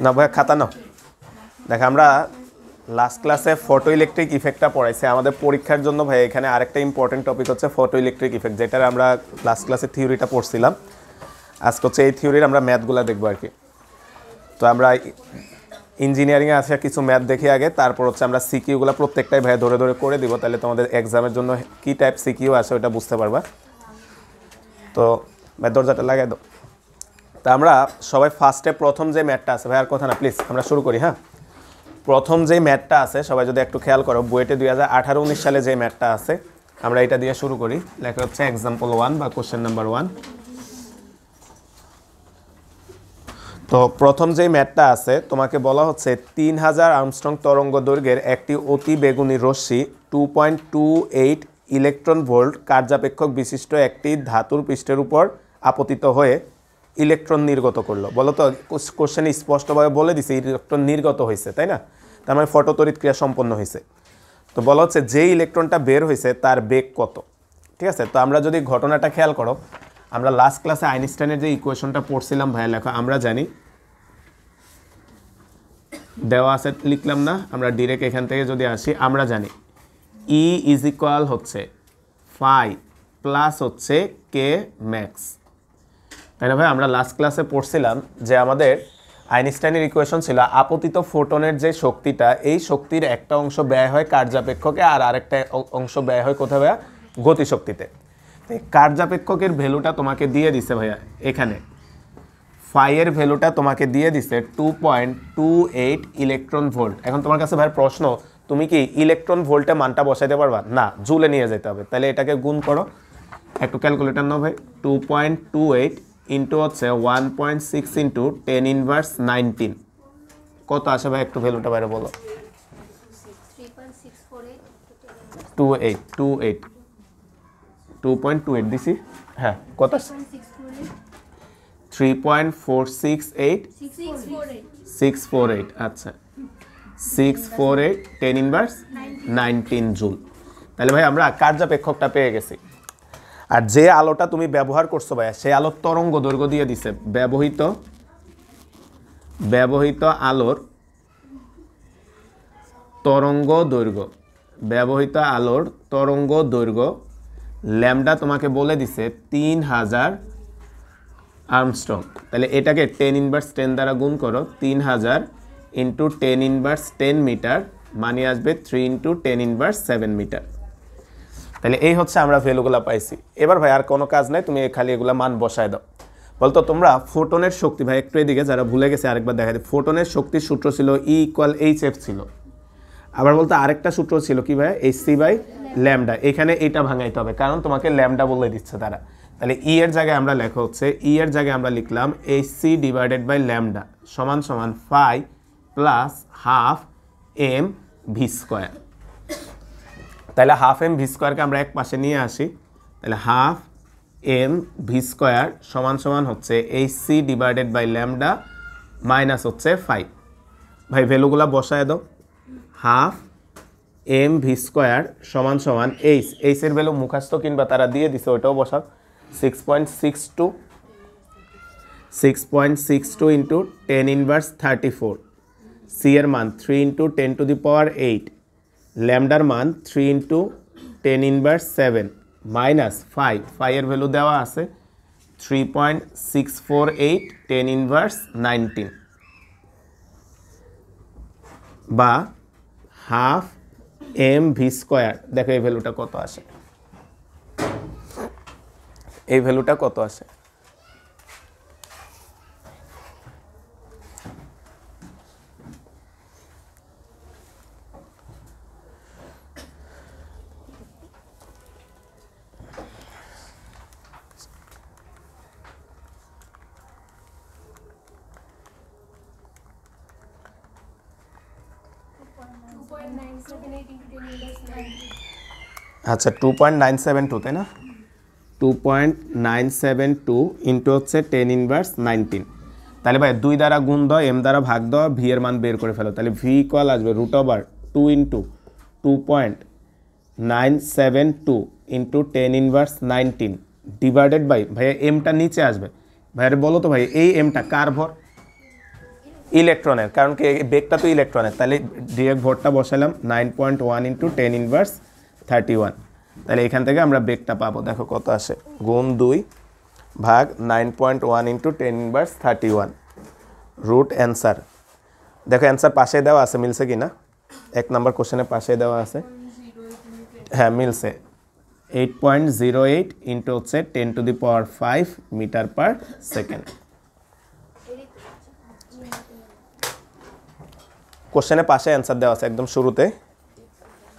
না ভাই খাতা নাও। দেখ আমরা লাস্ট ক্লাসে ফটো ইলেকট্রিক ইফেক্টটা পড়াইছি আমাদের পরীক্ষার জন্য ভাই। এখানে আরেকটা ইম্পর্টেন্ট টপিক হচ্ছে ফটো ইলেকট্রিক ইফেক্ট, যেটার আমরা লাস্ট ক্লাসে থিওরিটা পড়ছিলাম। আজকে হচ্ছে এই থিওরির আমরা ম্যাথগুলো দেখবো আর কি। তো আমরা ইঞ্জিনিয়ারিংয়ে আসে কিছু ম্যাথ দেখি আগে, তারপর হচ্ছে আমরা সিকিউগুলো প্রত্যেকটাই ভাই ধরে ধরে করে দিব, তাহলে তোমাদের এক্সামের জন্য কী টাইপ সিকিউ আসে ওটা বুঝতে পারবা। তো ভাই দরজাটা লাগাই দাও। তা আমরা সবাই ফার্স্টে প্রথম যে ম্যাথটা আছে ভাই, আর কথা না প্লিজ আমরা শুরু করি। হ্যাঁ, প্রথম যে ম্যাথটা আছে সবাই যদি একটু খেয়াল করো, বুয়েটে 2018-19 সালে যে ম্যাথটা আছে আমরা এটা দিয়ে শুরু করি। লেখা হচ্ছে এক্সাম্পল 1 বা কোশ্চেন নাম্বার 1। তো প্রথম যে ম্যাথটা আছে তোমাকে বলা হচ্ছে 3000 আর্মস্ট্রং তরঙ্গ দৈর্ঘ্যের একটি অতি বেগুনি রশ্মি 2.28 ইলেকট্রন ভোল্ট কার্যাপেক্ষক বিশিষ্ট একটি ধাতুর পৃষ্ঠের উপর আপতিত হয়ে ইলেকট্রন নির্গত করলো। বলো তো, কোশ্চেনে স্পষ্টভাবে বলে দিছে ইলেকট্রন নির্গত হয়েছে, তাই না? তার মানে ফটোতড়িৎ ক্রিয়া সম্পন্ন হয়েছে। তো বলা হচ্ছে যে ইলেকট্রনটা বের হয়েছে তার বেগ কত। ঠিক আছে, তো আমরা যদি ঘটনাটা খেয়াল করো, আমরা লাস্ট ক্লাসে আইনস্টাইনের যে ইকুয়েশনটা পড়ছিলাম ভাইয়া, লেখা আমরা জানি দেওয়া আছে, লিখলাম না, আমরা ডিরেক্ট এখান থেকে যদি আসি, আমরা জানি ই ইজ ইকুয়াল হচ্ছে ফাই প্লাস হচ্ছে কে ম্যাক্স, তাই না ভাই? আমরা লাস্ট ক্লাসে পড়ছিলাম যে আমাদের আইনস্টাইনের ইকুয়েশন ছিল আপতিত ফোটনের যে শক্তিটা, এই শক্তির একটা অংশ ব্যয় হয় কার্যাপেক্ষকে আর আরেকটা অংশ ব্যয় হয় কোথায় ভাইয়া? গতিশক্তিতে। কার্যাপেক্ষকের ভ্যালুটা তোমাকে দিয়ে দিছে ভাইয়া এখানে, ফাইয়ের ভ্যালুটা তোমাকে দিয়ে দিছে 2.28 ইলেকট্রন ভোল্ট। এখন তোমার কাছে ভাই প্রশ্ন, তুমি কি ইলেকট্রন ভোল্টে মানটা বসাইতে পারবা? না, জুলে নিয়ে যেতে হবে। তাহলে এটাকে গুণ করো, একটু ক্যালকুলেটর নাও ভাই। 2.28 ইন্টু হচ্ছে 1.6 ইন্টু 10 ইনভার্স 19 কত আসে ভাই? একটু ভ্যালুটা বাইরে বলো। 2.28 দিছি। হ্যাঁ, কত? 3.468 আচ্ছা, 648 10 ইনভার্স 19 জুল। তাহলে ভাই আমরা কার্যাপেক্ষকটা পেয়ে গেছি। আর যে আলোটা তুমি ব্যবহার করছো ভাইয়া, সেই আলোর তরঙ্গ দৈর্ঘ্য দিয়ে দিছে। ব্যবহৃত আলোর তরঙ্গ দৈর্ঘ্য, ব্যবহৃত আলোর তরঙ্গ দৈর্ঘ্য ল্যামডা তোমাকে বলে দিছে 3000 আর্মস্ট্রং। তাহলে এটাকে 10 ইনভার্স 10 দ্বারা গুণ করো, 3000 ইন্টু 10 ইনভার্স 10 মিটার মানে আসবে 3 ইন্টু 10 ইনভার্স 7 মিটার। তাহলে এই হচ্ছে আমরা ভ্যালুগুলো পাইছি। এবার ভাই আর কোনো কাজ নাই, তুমি খালি এগুলা মান বসায় দাও। বলতো তোমরা ফোটনের শক্তি, ভাই একটু এদিকে যারা ভুলে গেছে আরেকবার দেখা দিই। ফোটনের শক্তির সূত্র ছিল E = hf ছিল। আবার বলতো আরেকটা সূত্র ছিল কি ভাই? hc/ল্যামডা। এখানে এটা ভাঙাইতে হবে কারণ তোমাকে ল্যামডা বলে দিচ্ছে তারা। তাহলে E এর জায়গায় আমরা লেখা হচ্ছে, E এর জায়গায় আমরা লিখলাম hc/ল্যামডা সমান সমান phi plus half m v square. তাহলে হাফ এম ভি স্কোয়ারকে আমরা এক পাশে নিয়ে আসি, তাহলে হাফ এম ভি স্কোয়ার সমান সমান হচ্ছে hc/ল্যামডা মাইনাস হচ্ছে 5। ভাই ভ্যালুগুলা বসায় দাও। হাফ এম ভি স্কোয়ার সমান সমান এইচ এর ভ্যালু মুখস্থ কিংবা তারা দিয়ে দিছে, ওইটাও বসাও। 6.62 ইন্টু 10 ইনভার্স 34, সি এর মান 3 ইন্টু 10 টু দি পাওয়ার 8, ল্যামডার মান 3 ইন্টু 10 ইনভার্স 7 মাইনাস 5 এর ভ্যালু দেওয়া আছে 3.648 10 ইনভার্স 19 বা হাফ এম ভি স্কোয়ার। দেখো এই ভ্যালুটা কত আসে, এই ভ্যালুটা কত আসে? আচ্ছা 2.972, তাই না? 2.972 ইন্টু হচ্ছে 10 ইনভার্স 19। তাহলে ভাই 2 দ্বারা গুণ দাও, এম দ্বারা ভাগ দাও, ভি এর মান বের করে ফেলো। তাহলে ভি ইকুয়াল আসবে √2 into 2.972 into 10 inverse 19 divided by, ভাইয়া এমটা নিচে আসবে। ভাইয়ারে বলো তো ভাই এই এমটা কার ভর? ইলেকট্রনের, কারণ কি বেগটা তো ইলেকট্রনের, তাহলে ডিরেক্ট ভরটা বসালাম 9.1 ইন্টু 10 ইনভার্স 31, তাহলে এখান থেকে আমরা বেগটা পাবো। দেখো কত আসে, গুণ 2 ভাগ 9.1 ইন্টু 10 ইনভার্স 31 রুট অ্যান্সার। দেখো অ্যান্সার পাশে দেওয়া আছে, মিলছে কি না? 1 নম্বর কোশ্চেনের পাশে দেওয়া আছে, হ্যাঁ মিলছে। 8.08 ইন্টু হচ্ছে 10 to the power 5 metre per second. কোশ্চেনের পাশে অ্যান্সার দেওয়া আছে একদম শুরুতে,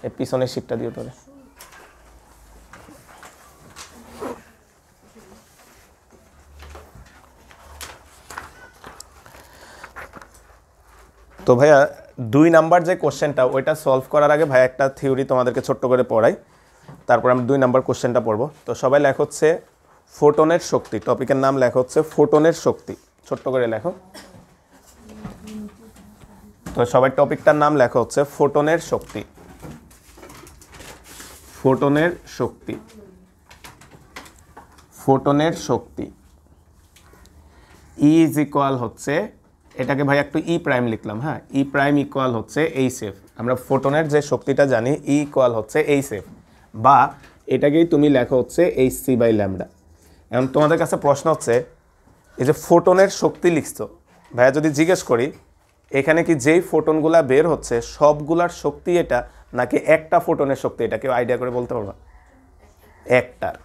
এর পিছনের শীটটা দিয়ে তোলে। তো ভাইয়া 2 নাম্বার যে কোশ্চেনটা ওইটা সলভ করার আগে ভাইয়া একটা থিওরি তোমাদেরকে ছোট্ট করে পড়াই, তারপর আমরা 2 নাম্বার কোশ্চেনটা পড়বো। তো সবাই লেখা হচ্ছে ফোটনের শক্তি, টপিকের নাম লেখা হচ্ছে ফোটনের শক্তি, ছোট্ট করে লেখো। তো সবাই টপিকটার নাম লেখা হচ্ছে ফোটনের শক্তি, ফোটনের শক্তি, ফোটনের শক্তি। ই ইজ ইকুয়াল হচ্ছে, এটাকে ভাই একটু ই প্রাইম লিখলাম, হ্যাঁ ই প্রাইম ইকুয়াল হচ্ছে এইচএফ। আমরা ফোটনের যে শক্তিটা জানি ই ইকুয়াল হচ্ছে এইচএফ, বা এটাকেই তুমি লেখা হচ্ছে এইচসি বাই ল্যামডা। এখন তোমাদের কাছে প্রশ্ন হচ্ছে, এই যে ফোটনের শক্তি লিখছো ভাইয়া, যদি জিজ্ঞেস করি এখানে কি যেই ফোটনগুলা বের হচ্ছে সবগুলার শক্তি এটা, নাকি একটা ফোটনের শক্তি এটা, কেউ আইডিয়া করে বলতে পারবা? একটার,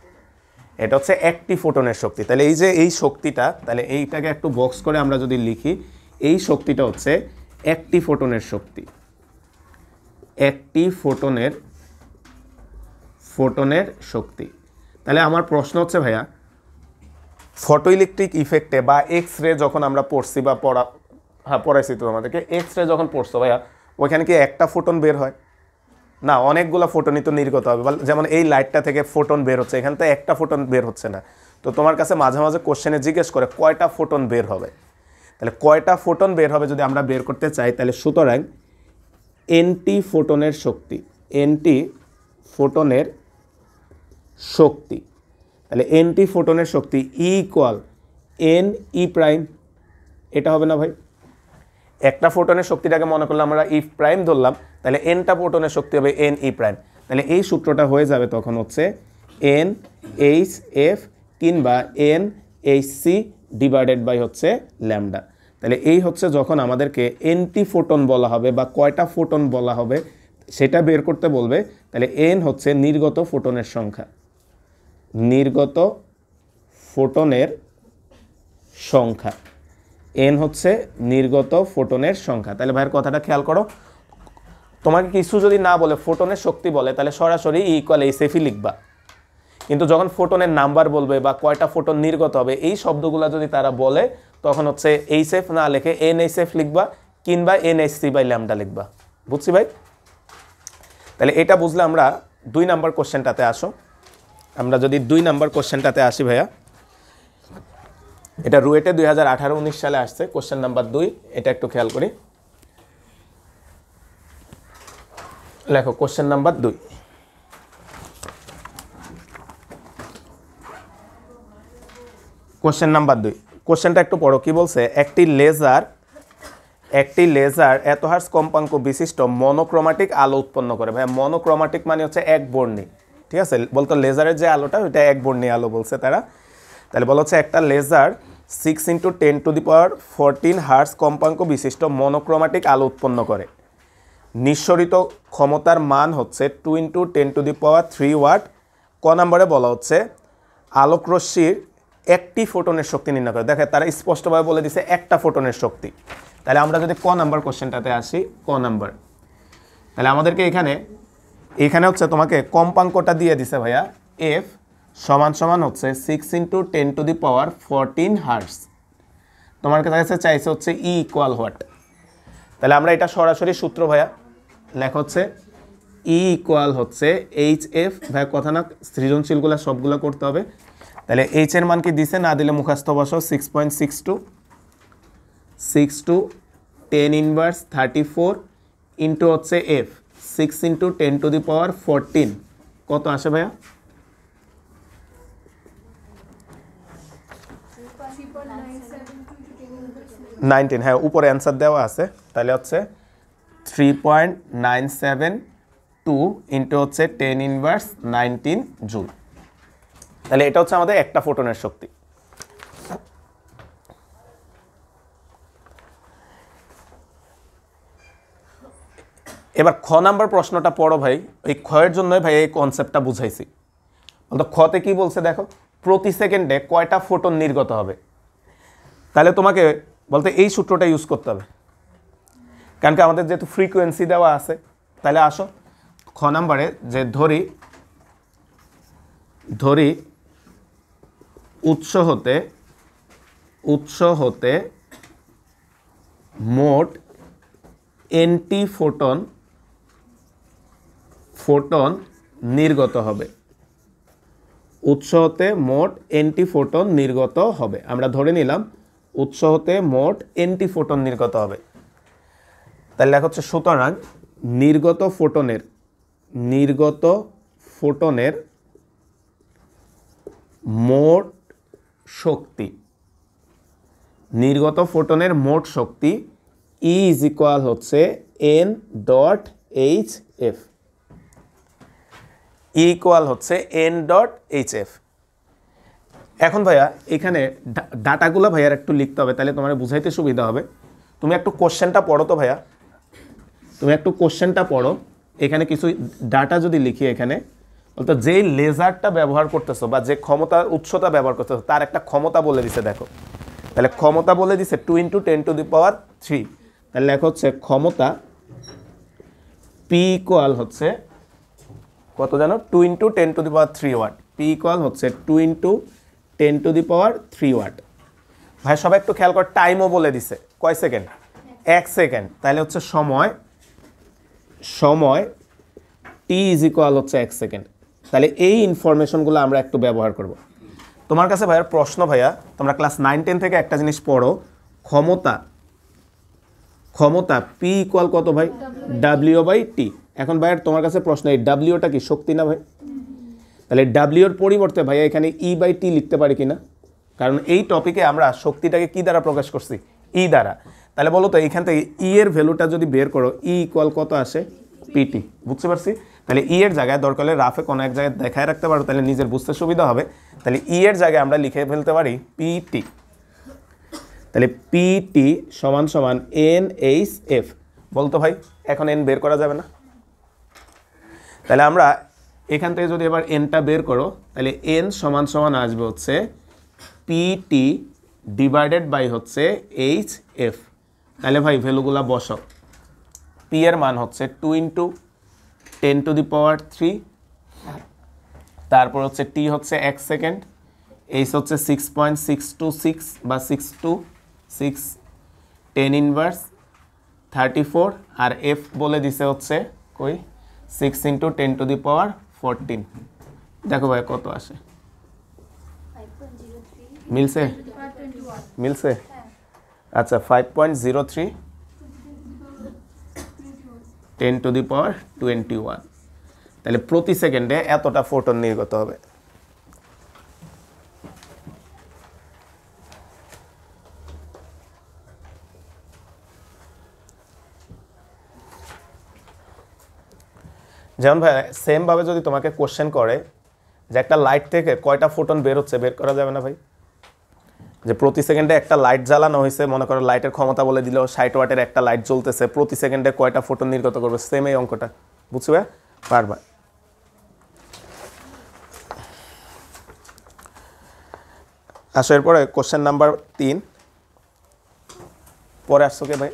এটা হচ্ছে একটি ফোটনের শক্তি। তাহলে এই যে এই শক্তিটা, তাহলে এইটাকে একটু বক্স করে আমরা যদি লিখি, এই শক্তিটা হচ্ছে একটি ফোটনের শক্তি, একটি ফোটনের শক্তি। তাহলে আমার প্রশ্ন হচ্ছে ভাইয়া, ফটো ইলেকট্রিক ইফেক্টে বা এক্স রে যখন আমরা পড়ছি বা পড়াইছি তো আমাদেরকে, এক্স রে যখন পড়ছো ভাইয়া, ওইখানে কি একটা ফোটন বের হয় না? অনেকগুলো ফোটনই তো নির্গত হবে। যেমন এই লাইটটা থেকে ফোটন বের হচ্ছে, এখান থেকে একটা ফোটন বের হচ্ছে না। তো তোমার কাছে মাঝে মাঝে কোশ্চেনে জিজ্ঞেস করে কয়টা ফোটন বের হবে, তাহলে কয়টা ফোটন বের হবে যদি আমরা বের করতে চাই, তাহলে সুতরাং এনটি ফোটনের শক্তি, এনটি ফোটনের শক্তি, তাহলে এনটি ফোটনের শক্তি E equal N E prime, এটা হবে না ভাই? একটা ফোটনের শক্তিটাকে মনে করলে আমরা ই প্রাইম ধরলাম, তাহলে এনটা ফোটনের শক্তি হবে এন ই প্রাইম। তাহলে এই সূত্রটা হয়ে যাবে তখন হচ্ছে এন এইচ এফ কিংবা n h c divided by হচ্ছে ল্যামডা। তাহলে এই হচ্ছে যখন আমাদেরকে এনটি ফোটন বলা হবে বা কয়টা ফোটন বলা হবে সেটা বের করতে বলবে, তাহলে এন হচ্ছে নির্গত ফোটনের সংখ্যা, নির্গত ফোটনের সংখ্যা, এন হচ্ছে নির্গত ফোটনের সংখ্যা। তাহলে ভাইয়ের কথাটা খেয়াল করো, তোমাকে কিছু যদি না বলে ফোটনের শক্তি বলে, তাহলে সরাসরি ই ইকুয়াল এইচএফই লিখবা। কিন্তু যখন ফোটনের নাম্বার বলবে বা কয়টা ফোটন নির্গত হবে এই শব্দগুলো যদি তারা বলে, তখন হচ্ছে এইচএফ না লিখে এনএইচএফ লিখবা কিংবা এনএইচসি বাই ল্যামডা লিখবা। বুঝছি ভাই? তাহলে এটা বুঝলে আমরা 2 নাম্বার কোশ্চেনটাতে আসো। আমরা যদি 2 নাম্বার কোশ্চেনটাতে আসি ভাইয়া, এটা রুয়েটে 2018-19 সালে আসছে, কোশ্চেন নাম্বার 2, এটা একটু খেয়াল করি। লেখো কোশ্চেন নাম্বার 2। কোশ্চেন নাম্বার 2, কোশ্চেনটা একটু পড়ো, কি বলছে? একটি লেজার এত হার্জ কম্পাঙ্ক বিশিষ্ট মনোক্রোমাটিক আলো উৎপন্ন করে। ভাই মনোক্রোমাটিক মানে হচ্ছে একবর্ণী, ঠিক আছে? বলতো লেজারের যে আলোটা ওইটা একবর্ণী আলো বলছে তারা। তাহলে বলা হচ্ছে একটা লেজার 6 × 10⁻14 হার্জ কম্পাঙ্ক বিশিষ্ট মনোক্রোমাটিক আলো উৎপন্ন করে। নিঃসরিত ক্ষমতার মান হচ্ছে 2 × 10⁻3 ওয়াট। ক নম্বরে বলা হচ্ছে আলোকরশ্মির একটি ফোটনের শক্তি নির্ণয় করে। দেখে তারা স্পষ্টভাবে বলে দিছে একটা ফোটনের শক্তি। তাহলে আমরা যদি ক নাম্বার কোশ্চেনটাতে আসি, ক নাম্বার, তাহলে আমাদেরকে এখানে হচ্ছে তোমাকে কম্পাঙ্কটা দিয়ে দিছে ভাইয়া, এফ সমান হচ্ছে 6 × 10⁻14 হার্জ। তোমার কাছে চাইছে হচ্ছে ই ইকুয়াল হোয়াট। তাহলে আমরা এটা সরাসরি সূত্র ভাইয়া লেখা হচ্ছে ই ইকুয়াল হচ্ছে এইচ এফ। ভাইয়া কথা না, সৃজনশীলগুলো সবগুলো করতে হবে। তাহলে এইচ এর মান কি দিছে, না দিলে মুখস্থ বসো, 6.62 10 ইনভার্স 34 ইন্টু হচ্ছে এফ 6 × 10⁻14 কত আসে ভাইয়া? 3.972 × 10⁻⁹ 19, হ্যাঁ উপরে অ্যান্সার দেওয়া আছে, তাহলে হচ্ছে 3.972 ইন্টু হচ্ছে 10⁻19 জুল। তাহলে এটা হচ্ছে আমাদের একটা ফোটনের শক্তি। এবার খ নাম্বার প্রশ্নটা পড়ো ভাই, এই ক্ষয়ের জন্যই ভাই এই কনসেপ্টটা বুঝাইছি। বলতো খতে কি বলছে দেখো, প্রতি সেকেন্ডে কয়টা ফোটন নির্গত হবে। তাহলে তোমাকে বলতে এই সূত্রটা ইউজ করতে হবে, কারণ কি আমাদের যেহেতু ফ্রিকোয়েন্সি দেওয়া আছে। তাহলে আসো খ নাম্বারে যে ধরি উৎস হতে মোট এনটি ফোটন নির্গত হবে। উৎস হতে মোট এনটি ফোটন নির্গত হবে, আমরা ধরে নিলাম উৎস হতে মোট এনটি ফোটন নির্গত হবে। তাহলে লেখা হচ্ছে সুতরাং নির্গত ফোটনের মোট শক্তি E ইজ ইকুয়াল হচ্ছে n.hf। E ইকুয়াল হচ্ছে n.hf। এখন ভাইয়া এখানে ডাটাগুলো ভাইয়ার একটু লিখতে হবে, তাহলে তোমার বুঝাইতে সুবিধা হবে। তুমি একটু কোশ্চেনটা পড়ো তো ভাইয়া, এখানে কিছু ডাটা যদি লিখি, এখানে বলতো যে লেজারটা ব্যবহার করতেছো বা যে ক্ষমতার উৎসটা ব্যবহার করতেছো তার একটা ক্ষমতা বলে দিছে। দেখো তাহলে ক্ষমতা বলে দিছে 2 × 10⁻3। তাহলে লেখা হচ্ছে ক্ষমতা P ইকুয়াল হচ্ছে কত জানো, 2 × 10⁻3 ওয়াট। P ইকুয়াল হচ্ছে 2 × 10⁻3 ওয়াট। ভাই সবাই একটু খেয়াল কর, টাইমও বলে দিছে কয় সেকেন্ড, 1 সেকেন্ড। তাহলে হচ্ছে সময় T ইজ ইকুয়াল হচ্ছে 1 সেকেন্ড। তাহলে এই ইনফরমেশনগুলো আমরা একটু ব্যবহার করব। তোমার কাছে ভাইয়ার প্রশ্ন, ভাইয়া তোমরা ক্লাস 9-10 থেকে একটা জিনিস পড়ো, ক্ষমতা P ইকুয়াল কত ভাই, W/T। এখন ভাইয়ার তোমার কাছে প্রশ্ন, এই Wটা কি শক্তি না ভাই? তাহলে W এর পরিবর্তে ভাইয়া এখানে E/T লিখতে পারি কিনা, কারণ এই টপিকে আমরা শক্তিটাকে কি দ্বারা প্রকাশ করছি, E দ্বারা। তাহলে বলো তো এইখান থেকে E এর ভ্যালুটা যদি বের করো, E ইকুয়াল কত আসে, PT। বুঝতে পারছি? তাহলে E এর জায়গায় দরকার হলে রাফে কোনো এক জায়গায় দেখায় রাখতে পারো, তাহলে নিজের বুঝতে সুবিধা হবে। তাহলে E এর জায়গায় আমরা লিখে ফেলতে পারি PT। তাহলে PT সমান NHF। বলতো ভাই এখন N বের করা যাবে না? তাহলে আমরা এখান থেকে যদি এবার Nটা বের করো, তাহলে N সমান আসবে হচ্ছে PT ডিভাইডেড বাই হচ্ছে HF। তাহলে ভাই ভ্যালুগুলা বসাও। P এর মান হচ্ছে 2 × 10⁻3, তারপর হচ্ছে T হচ্ছে 1 সেকেন্ড, H হচ্ছে 6.626 বা 626 10⁻34, আর F বলে দিছে হচ্ছে কই 6 × 10⁻14। দেখো ভাই কত আসে, মিলছে? আচ্ছা 5.03 10⁻21। তাহলে প্রতি সেকেন্ডে এতটা ফোটন নির্গত হবে। যেমন ভাই সেম ভাবে যদি তোমাকে কোশ্চেন করে যে একটা লাইট থেকে কয়টা ফোটন বের হচ্ছে, বের করা যাবে না ভাই? যে প্রতি সেকেন্ডে একটা লাইট জ্বালানো হয়েছে, মনে করো লাইটের ক্ষমতা বলে দিল 60 ওয়াটের একটা লাইট জ্বলতেছে, প্রতি সেকেন্ডে কয়টা ফোটন নির্গত করবে, সেম এই অঙ্কটা। বুঝছো? পারবা? আসো এরপরে কোশ্চেন নাম্বার 3 পরে আসছো কে ভাই?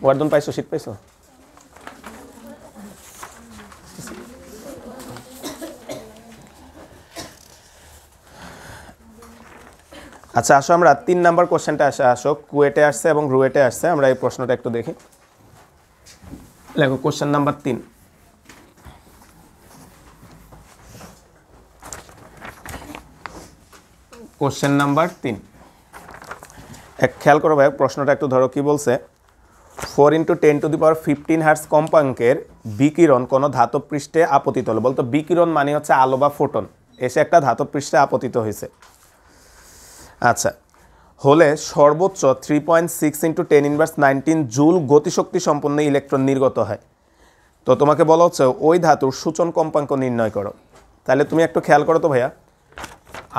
ওয়ার্ডন পাইছো, শীত পাইছো? আচ্ছা আসো আমরা 3 নাম্বার কোশ্চেনটা আসো কুয়েটে আসছে এবং রুয়েটে আসছে, আমরা এই প্রশ্নটা একটু দেখি। দেখো কোশ্চেন নাম্বার 3। কোশ্চেন নাম্বার 3 খেয়াল করো ভাই, প্রশ্নটা একটু ধরো কি বলছে। 4 × 10⁻15 হার্টজ কম্পাঙ্কের বিকিরণ কোনো ধাতব পৃষ্ঠে আপতিত হলো। বলতো বিকিরণ মানে হচ্ছে আলো বা ফোটন, এসে একটা ধাতব পৃষ্ঠে আপতিত হয়েছে। আচ্ছা, হলে সর্বোচ্চ 3.6 ইন্টু 10⁻19 জুল গতিশক্তি সম্পন্ন ইলেকট্রন নির্গত হয়। তো তোমাকে বলা হচ্ছে ওই ধাতুর সূচন কম্পাঙ্ক নির্ণয় করো। তাহলে তুমি একটু খেয়াল করো তো ভাইয়া,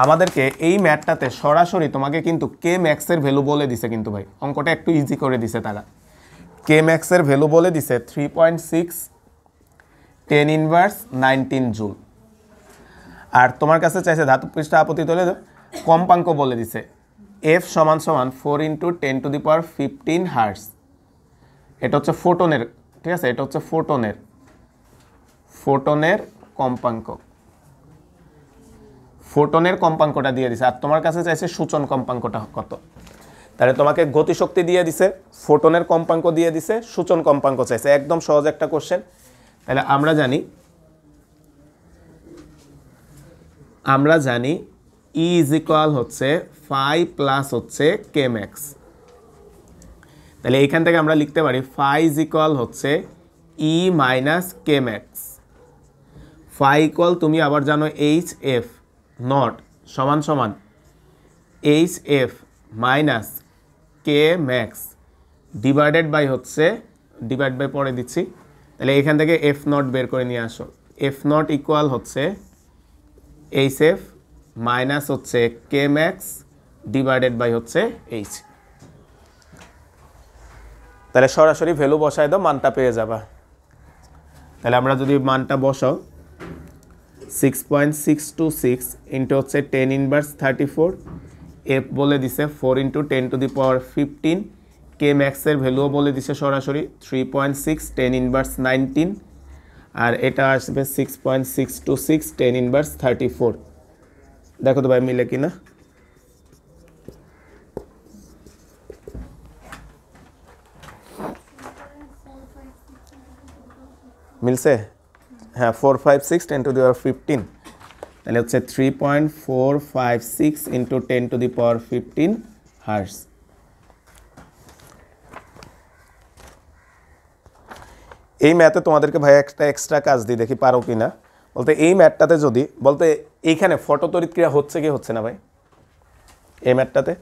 আমাদেরকে এই ম্যাথটাতে সরাসরি তোমাকে কিন্তু কে ম্যাক্সের ভ্যালু বলে দিছে, কিন্তু ভাই অঙ্কটা একটু ইজি করে দিছে তারা। কে ম্যাক্সের ভ্যালু বলে দিছে 3.6 10⁻19 জুল। আর তোমার কাছে চাইছে ধাতু পৃষ্ঠ আপতিত হলে কম্পাঙ্ক বলে দিছে F সমান 4 ইন্টু 10⁻15 হার্টজ। এটা হচ্ছে ফোটনের, ঠিক আছে, এটা হচ্ছে ফোটনের কম্পাঙ্ক। ফোটনের কম্পাঙ্কটা দিয়ে দিছে। আর তোমার কাছে চাইছে সূচন কম্পাঙ্কটা কত। তাহলে তোমাকে গতিশক্তি দিয়ে দিছে, ফোটনের কম্পাঙ্ক দিয়ে দিছে, সূচন কম্পাঙ্ক চাইছে। একদম সহজ একটা কোশ্চেন। তাহলে আমরা জানি E ইজ ইকুয়াল হচ্ছে 5 প্লাস হচ্ছে কে ম্যাক্স। তাহলে এইখান থেকে আমরা লিখতে পারি 5 ইজ ইকুয়াল হচ্ছে E minus k max. 5 equal তুমি আবার জানো HF নট সমান সমান HF minus k max divided by হচ্ছে, ডিভাইড বাই পরে দিচ্ছি। তাহলে এখান থেকে F নট বের করে নিয়ে আসো। F নট ইকুয়াল হচ্ছে HF মাইনাস হচ্ছে কে ম্যাক্স ডিভাইডেড বাই হচ্ছে H। তাহলে সরাসরি ভ্যালু বসায় দাও, মানটা পেয়ে যাবা। তাহলে আমরা যদি মানটা বসাও 6.626 ইন্টু হচ্ছে 10⁻34, F বলে দিছে 4 ইন্টু 10⁻15, কে ম্যাক্সের ভ্যালুও বলে দিছে সরাসরি 3.6 10⁻19, আর এটা আসবে 6.626 10⁻34। দেখো তো ভাই মিলে কিনা। মিলছে? হ্যাঁ, 456 10⁻15, তাহলে হচ্ছে 3.456 ইন্টু 10⁻15 হার্টজ। এই ম্যাথে তোমাদেরকে ভাই একটা এক্সট্রা কাজ দিই, দেখি পারো কি না। বলতে এই ম্যাথটাতে যদি বলতে এইখানে ফটো তড়িৎক্রিয়া হচ্ছে কি হচ্ছে না ভাই, এই ম্যাথটাতে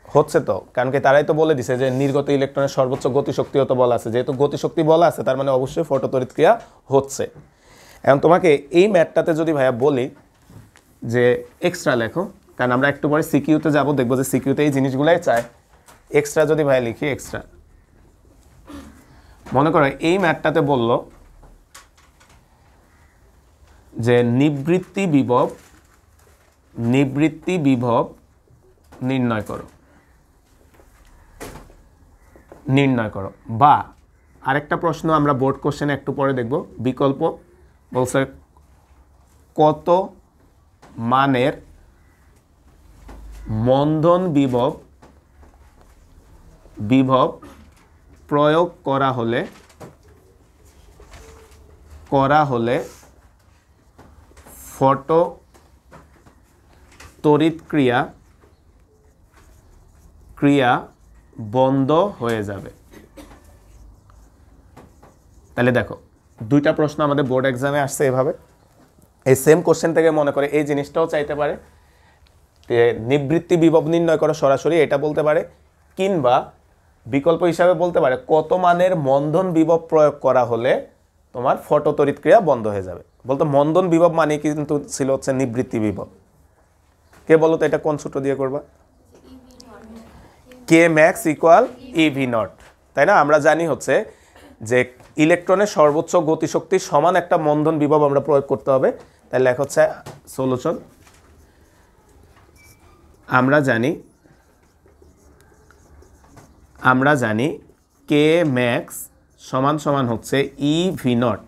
হচ্ছে তো, কারণ কি তারাই তো বলে দিছে যে নির্গত ইলেকট্রনের সর্বোচ্চ গতিশক্তিও তো বলা আছে। যেহেতু গতিশক্তি বলা আছে তার মানে অবশ্যই ফটো তড়িৎক্রিয়া হচ্ছে। এখন তোমাকে এই ম্যাথটাতে যদি ভাইয়া বলি যে এক্সট্রা লেখো, কারণ আমরা একটু পরে সিকিউতে যাব, দেখবো যে সিকিউতে এই জিনিসগুলাই চায়। এক্সট্রা যদি ভাইয়া লিখি, এক্সট্রা মনে করো এই ম্যাথটাতে বলল যে নিবৃত্তি বিভব নির্ণয় করো। বা আরেকটা প্রশ্ন আমরা বোর্ড কোশ্চেনে একটু পরে দেখব, বিকল্প বলছে কত মানের মন্দন বিভব প্রয়োগ করা হলে ফটো তড়িৎ ক্রিয়া বন্ধ হয়ে যাবে। তাহলে দেখো দুইটা প্রশ্ন আমাদের বোর্ড এক্সামে আসছে এভাবে। এই সেম কোশ্চেন থেকে মনে করে এই জিনিসটাও চাইতে পারে, নিবৃত্তি বিভব নির্ণয় করো সরাসরি এটা বলতে পারে, কিংবা বিকল্প হিসাবে বলতে পারে কত মানের মন্দন বিভব প্রয়োগ করা হলে তোমার ফটো তড়িৎ ক্রিয়া বন্ধ হয়ে যাবে। বলতো মন্দন বিভব মানে কিন্তু ছিল হচ্ছে নিবৃত্তি বিভব। কে বলো তো এটা কোন সূত্র দিয়ে করবা? কে ম্যাক্স ইকুয়াল ইভি নট, তাই না? আমরা জানি হচ্ছে যে ইলেকট্রনের সর্বোচ্চ গতিশক্তি সমান একটা মন্দন বিভব আমরা প্রয়োগ করতে হবে। তাহলে লেখা হচ্ছে সলিউশন, আমরা জানি কে ম্যাক্স সমান সমান হচ্ছে ই ভি নট।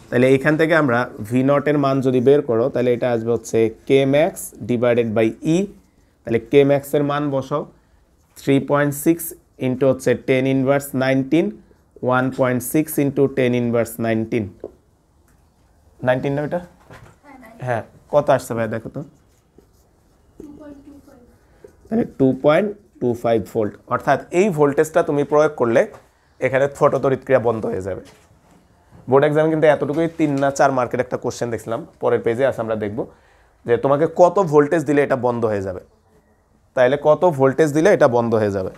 তাহলে এইখান থেকে আমরা ভি নটের মান যদি বের করো তাহলে এটা আসবে হচ্ছে কে ম্যাক্স ডিভাইডেড বাই ই। তাহলে কে ম্যাক্সের মান বসাও 3.6 ইন্টু হচ্ছে 10⁻19, 1.6 ইন্টু 10⁻19 19 না এটা? হ্যাঁ, কত আসছে ভাই দেখো তো। তাহলে 2.25 ভোল্ট, অর্থাৎ এই ভোল্টেজটা তুমি প্রয়োগ করলে এখানে ফটো তড়িৎ ক্রিয়া বন্ধ হয়ে যাবে। বোর্ড এক্সামে কিন্তু এতটুকুই 3 না 4 মার্কের একটা কোশ্চেন দেখছিলাম, পরের পেজে আছে আমরা দেখব যে তোমাকে কত ভোল্টেজ দিলে এটা বন্ধ হয়ে যাবে। তাহলে কত ভোল্টেজ দিলে এটা বন্ধ হয়ে যাবে?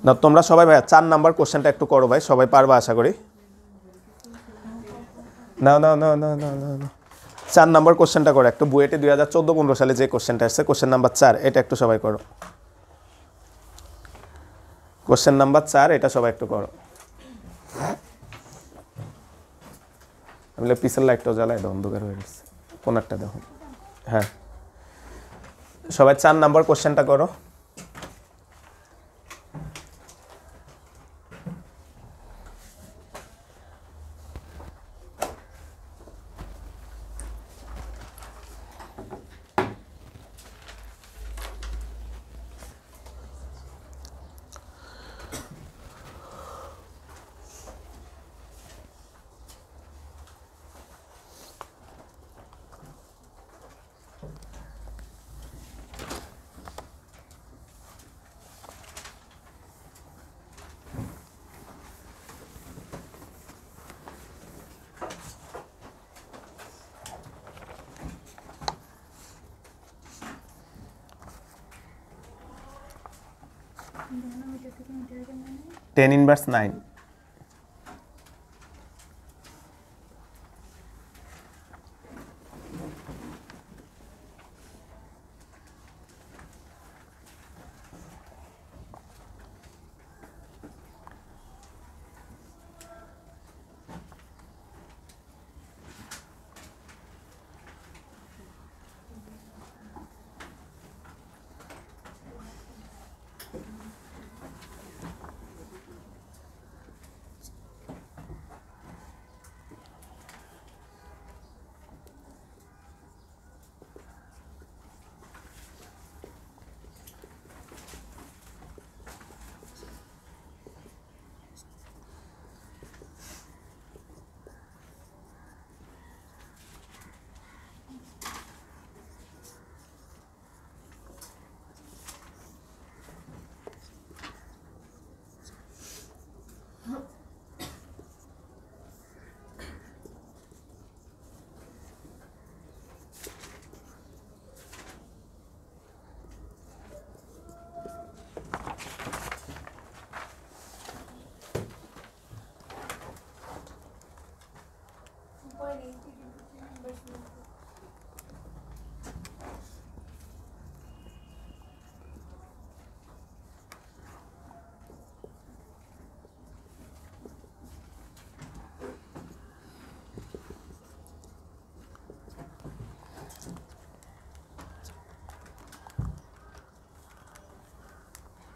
না তোমরা সবাই ভাই 4 নাম্বার কোশ্চেনটা একটু করো ভাই, সবাই পারবা আশা করি। না 4 নাম্বার কোশ্চেনটা করো একটু, বুয়েটে 2014-15 সালে যে কোশ্চেনটা আসছে কোশ্চেন নাম্বার 4, এটা একটু সবাই করো। কোশ্চেন নাম্বার 4 এটা সবাই একটু করো। আমি পিছন লাইটটাও জ্বালাই দাও, অন্ধকার হয়ে গেছে, কোনারটা দেখো। হ্যাঁ সবাই 4 নাম্বার কোশ্চেনটা করো। Tan inverse 9।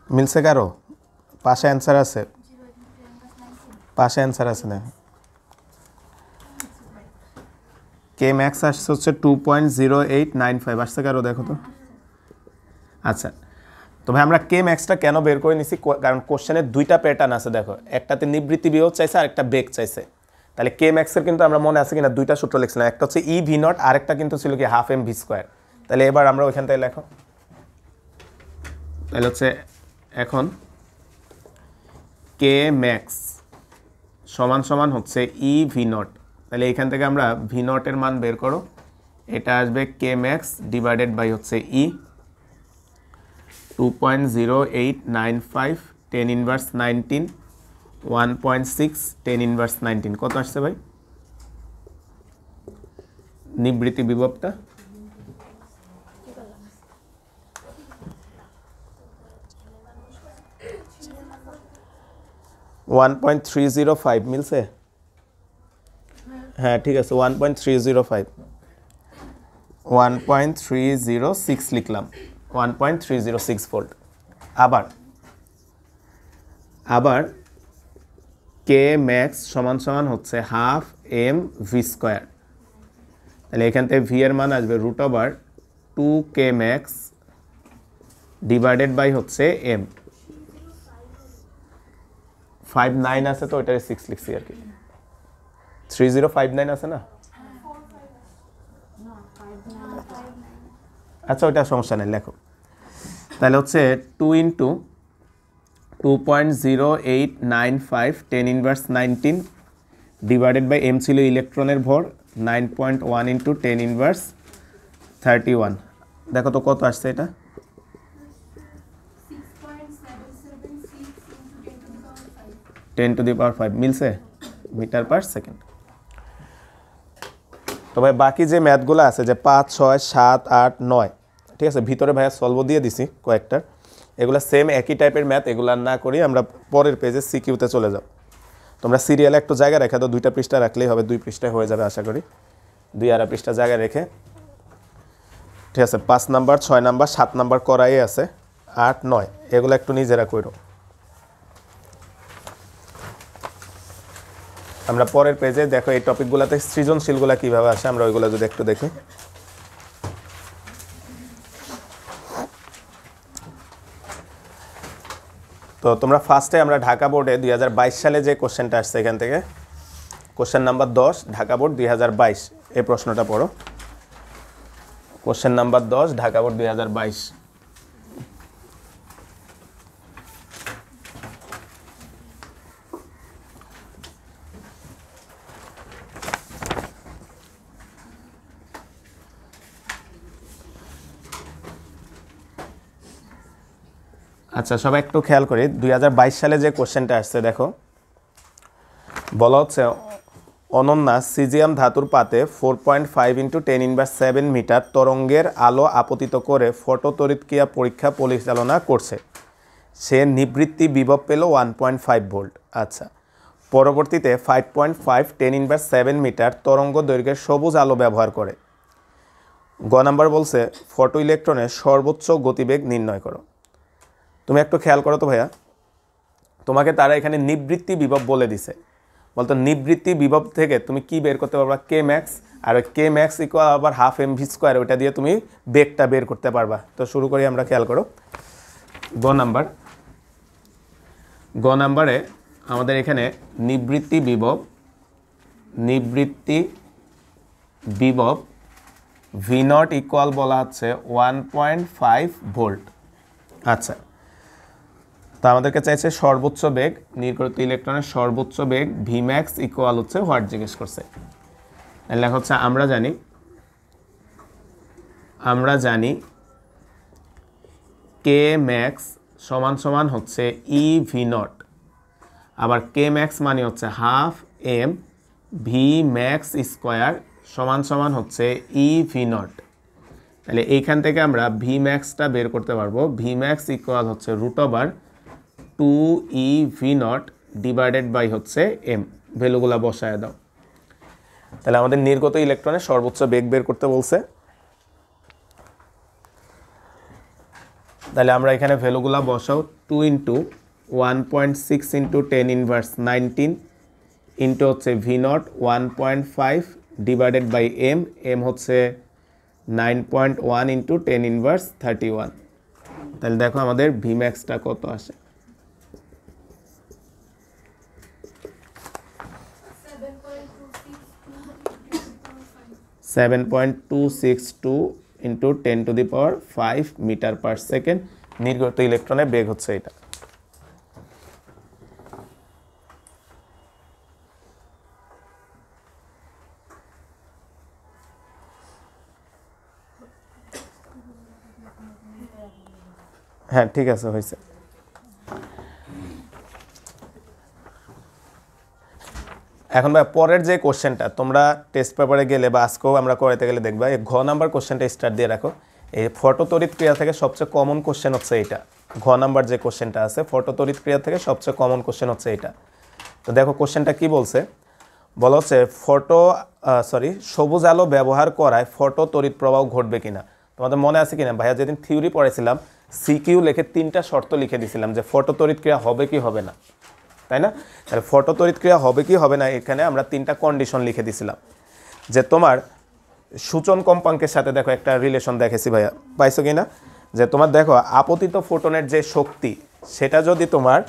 मिलसे कारो पाशे आंसर আছে, পাশে आंसर আছে না? কে ম্যাক্স আসছে হচ্ছে 2.0895 আসছে কারো দেখো তো। আচ্ছা তো ভাই আমরা কে ম্যাক্সটা কেন বের করে নিছি, কারণ কোশ্চেনের দুইটা প্যাটার্ন আছে দেখো, একটাতে নিবৃত্তি বিয়োগ চাইছে আর একটা বেগ চাইছে। তাহলে কে ম্যাক্সের কিন্তু আমরা মনে আছে কিনা দুইটা সূত্র লিখছিলাম, একটা হচ্ছে ই ভি নট আর একটা কিন্তু ছিল কি হাফ এম ভি স্কোয়ার। তাহলে এবার আমরা ওইখান থেকে লেখো, তাহলে হচ্ছে এখন কে ম্যাক্স সমান সমান হচ্ছে ই ভি নট। তাহলে এইখান থেকে আমরা ভি নটের মান বের করো, এটা আসবে কে ম্যাক্স ডিভাইডেড বাই হচ্ছে ই 2.0895 10 ইনভার্স 19 1.6 10 ইনভার্স 19 কত আসছে ভাই নিবৃত্তি বিভবটা? One point 305 मिलसे? हाँ ठीक है 1.305 1.306 लिखलाम 1.306 ভোল্ট। আবার কে ম্যাক্স সমান সমান হচ্ছে হাফ এম ভি স্কোয়ার। তাহলে এখান থেকে ভি এর মান আসবে root over 2 k max divided by হচ্ছে এম। 59 আছে তো ওইটারে 6 লিখছি আর কি, 3059 আছে না? আচ্ছা ওইটা সমস্যা নেই লেখো। তাহলে হচ্ছে 2 into 2.0895 10 inverse 19 divided by m ছিল ইলেকট্রনের ভর 9.1 ইন্টু 10 ইনভার্স 31 দেখো তো কত আসছে এটা, 10⁵ মিলছে মিটার পার সেকেন্ড। তো ভাই বাকি যে ম্যাথগুলো আছে যে 5, 6, 7, 8, 9, ঠিক আছে, ভিতরে ভাইয়া সলভও দিয়ে দিছি কয়েকটা, এগুলো সেম একই টাইপের ম্যাথ, এগুলো না করি আমরা পরের পেজে সিকিউতে চলে যাব। তোমরা সিরিয়ালে একটু জায়গা রেখে দাও, 2টা পৃষ্ঠা রাখলেই হবে, 2 পৃষ্ঠায় হয়ে যাবে আশা করি, 2 পৃষ্ঠা জায়গা রেখে, ঠিক আছে। 5 নাম্বার, 6 নাম্বার, 7 নাম্বার করাই আছে, 8, 9 এগুলো একটু নিজেরা করো। আমরা পরের পেজে দেখো এই টপিকগুলোতে সৃজনশীলগুলো কীভাবে আসে আমরা ওইগুলো যদি একটু দেখি। তো তোমরা ফার্স্টে আমরা ঢাকা বোর্ডে 2022 সালে যে কোশ্চেনটা আসছে এখান থেকে কোশ্চেন নাম্বার 10 ঢাকা বোর্ড 2022 এই প্রশ্নটা পড়ো। Question number 10 Dhaka board 2022। আচ্ছা সবাই একটু খেয়াল করি 2022 সালে যে কোশ্চেনটা আসছে দেখো, বলা হচ্ছে অনন্যা সিজিয়াম ধাতুর পাতে 4.5 × 10⁻7 মিটার তরঙ্গের আলো আপতিত করে ফটো তড়িৎক্রিয়া পরীক্ষা পরিচালনা করছে, সে নিবৃত্তি বিভব পেল 1.5 ভোল্ট। আচ্ছা পরবর্তীতে 5.5 10⁻7 মিটার তরঙ্গ দৈর্ঘ্যের সবুজ আলো ব্যবহার করে। গ নাম্বার বলছে ফটো ইলেকট্রনের সর্বোচ্চ গতিবেগ নির্ণয় করো। তুমি একটু খেয়াল করো তো ভাইয়া, তোমাকে তারা এখানে নিবৃত্তি বিভব বলে দিছে, বলতো নিবৃত্তি বিভব থেকে তুমি কি বের করতে পারবা, কে ম্যাক্স, আর ওই কে ম্যাক্স ইকুয়াল আবার ½ mv², ওইটা দিয়ে তুমি বেগটা বের করতে পারবা। তো শুরু করি আমরা, খেয়াল করো গ নাম্বারে আমাদের এখানে নিবৃত্তি বিভব V0 ইকুয়াল বলা হচ্ছে 1.5 ভোল্ট। আচ্ছা তা আমাদেরকে চাইছে সর্বোচ্চ বেগ, নির্গত ইলেকট্রনের সর্বোচ্চ বেগ Vmax ইকুয়াল হচ্ছে হোয়াট জিজ্ঞেস করছে। লেখা হচ্ছে আমরা জানি কে ম্যাক্স সমান সমান হচ্ছে EV0, আবার কে ম্যাক্স মানে হচ্ছে ½ m Vmax স্কোয়ার সমান সমান হচ্ছে EV0। তাহলে এইখান থেকে আমরা Vmaxটা বের করতে পারবো, Vmax ইকুয়াল হচ্ছে √2EV0 ডিভাইডেড বাই হচ্ছে m, ভ্যালুগুলো বসায় দাও। তাহলে আমাদের নির্গত ইলেকট্রনের সর্বোচ্চ বেগ বের করতে বলছে, তাহলে আমরা এখানে ভ্যালুগুলো বসাও, 2 × 1.6 × 10⁻19 ইন্টু হচ্ছে V0 1.5 ডিভাইডেড বাই m হচ্ছে 9.1 × 10⁻31। তাহলে দেখো আমাদের Vmaxটা কত আসে, 7.262 × 10⁵ মিটার পার সেকেন্ড নির্গত ইলেকট্রনের বেগ হচ্ছে এটা। হ্যাঁ ঠিক আছে হয়েছে। এখন ভাই পরের যে কোশ্চেনটা তোমরা টেস্ট পেপারে গেলে বা আজকেও আমরা করাইতে গেলে দেখবা, এই ঘ নাম্বার কোশ্চেনটা স্টার্ট দিয়ে রাখো। এই ফটো তড়িৎ ক্রিয়া থেকে সবচেয়ে কমন কোশ্চেন হচ্ছে এইটা, ঘ নাম্বার যে কোশ্চেনটা আছে ফটো তড়িৎ ক্রিয়া থেকে সবচেয়ে কমন কোশ্চেন হচ্ছে এইটা। তো দেখো কোশ্চেনটা কি বলছে, বলা হচ্ছে সবুজ আলো ব্যবহার করায় ফটো তড়িৎ প্রবাহ ঘটবে কিনা। তোমাদের মনে আছে কিনা ভাইয়া যেদিন থিওরি পড়েছিলাম সিকিউ লিখে 3টা শর্ত লিখে দিয়েছিলাম যে ফটো তড়িৎ ক্রিয়া হবে কি হবে না, তাই না? তাহলে ফটো তড়িৎ ক্রিয়া হবে কি হবে না এখানে আমরা 3টা কন্ডিশন লিখে দিয়েছিলাম, যে তোমার সূচন কম্পাঙ্কের সাথে দেখো একটা রিলেশন দেখেছি ভাইয়া, পাইছো কিনা, যে তোমার দেখো আপতিত ফোটনের যে শক্তি সেটা যদি তোমার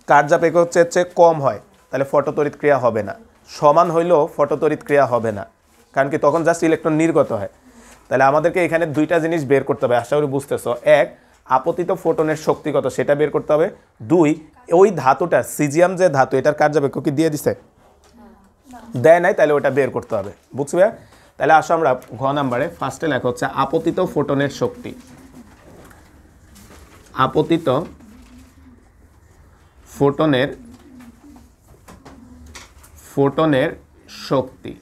কার্যাপেক্ষকের চেয়ে কম হয় তাহলে ফটো তড়িৎ ক্রিয়া হবে না, সমান হইলেও ফটো তড়িৎ ক্রিয়া হবে না, কারণ কি তখন জাস্ট ইলেকট্রন নির্গত হয়। তাহলে আমাদেরকে এখানে 2টা জিনিস বের করতে হবে, আশা করি বুঝতেছো। এক, আপতিত ফোটনের শক্তি কত সেটা বের করতে হবে। 2, ওই ধাতুটা সিজিয়াম যে ধাতু এটার কার্যাপেক্ষক কি দিয়ে দিছে, দেয় নাই, তাহলে ওটা বের করতে হবে, বুঝছো ভাইয়া? তাহলে আসো আমরা ঘ নাম্বারে ফার্স্টে লেখা হচ্ছে আপতিত ফোটনের শক্তি। আপতিত ফোটনের শক্তি।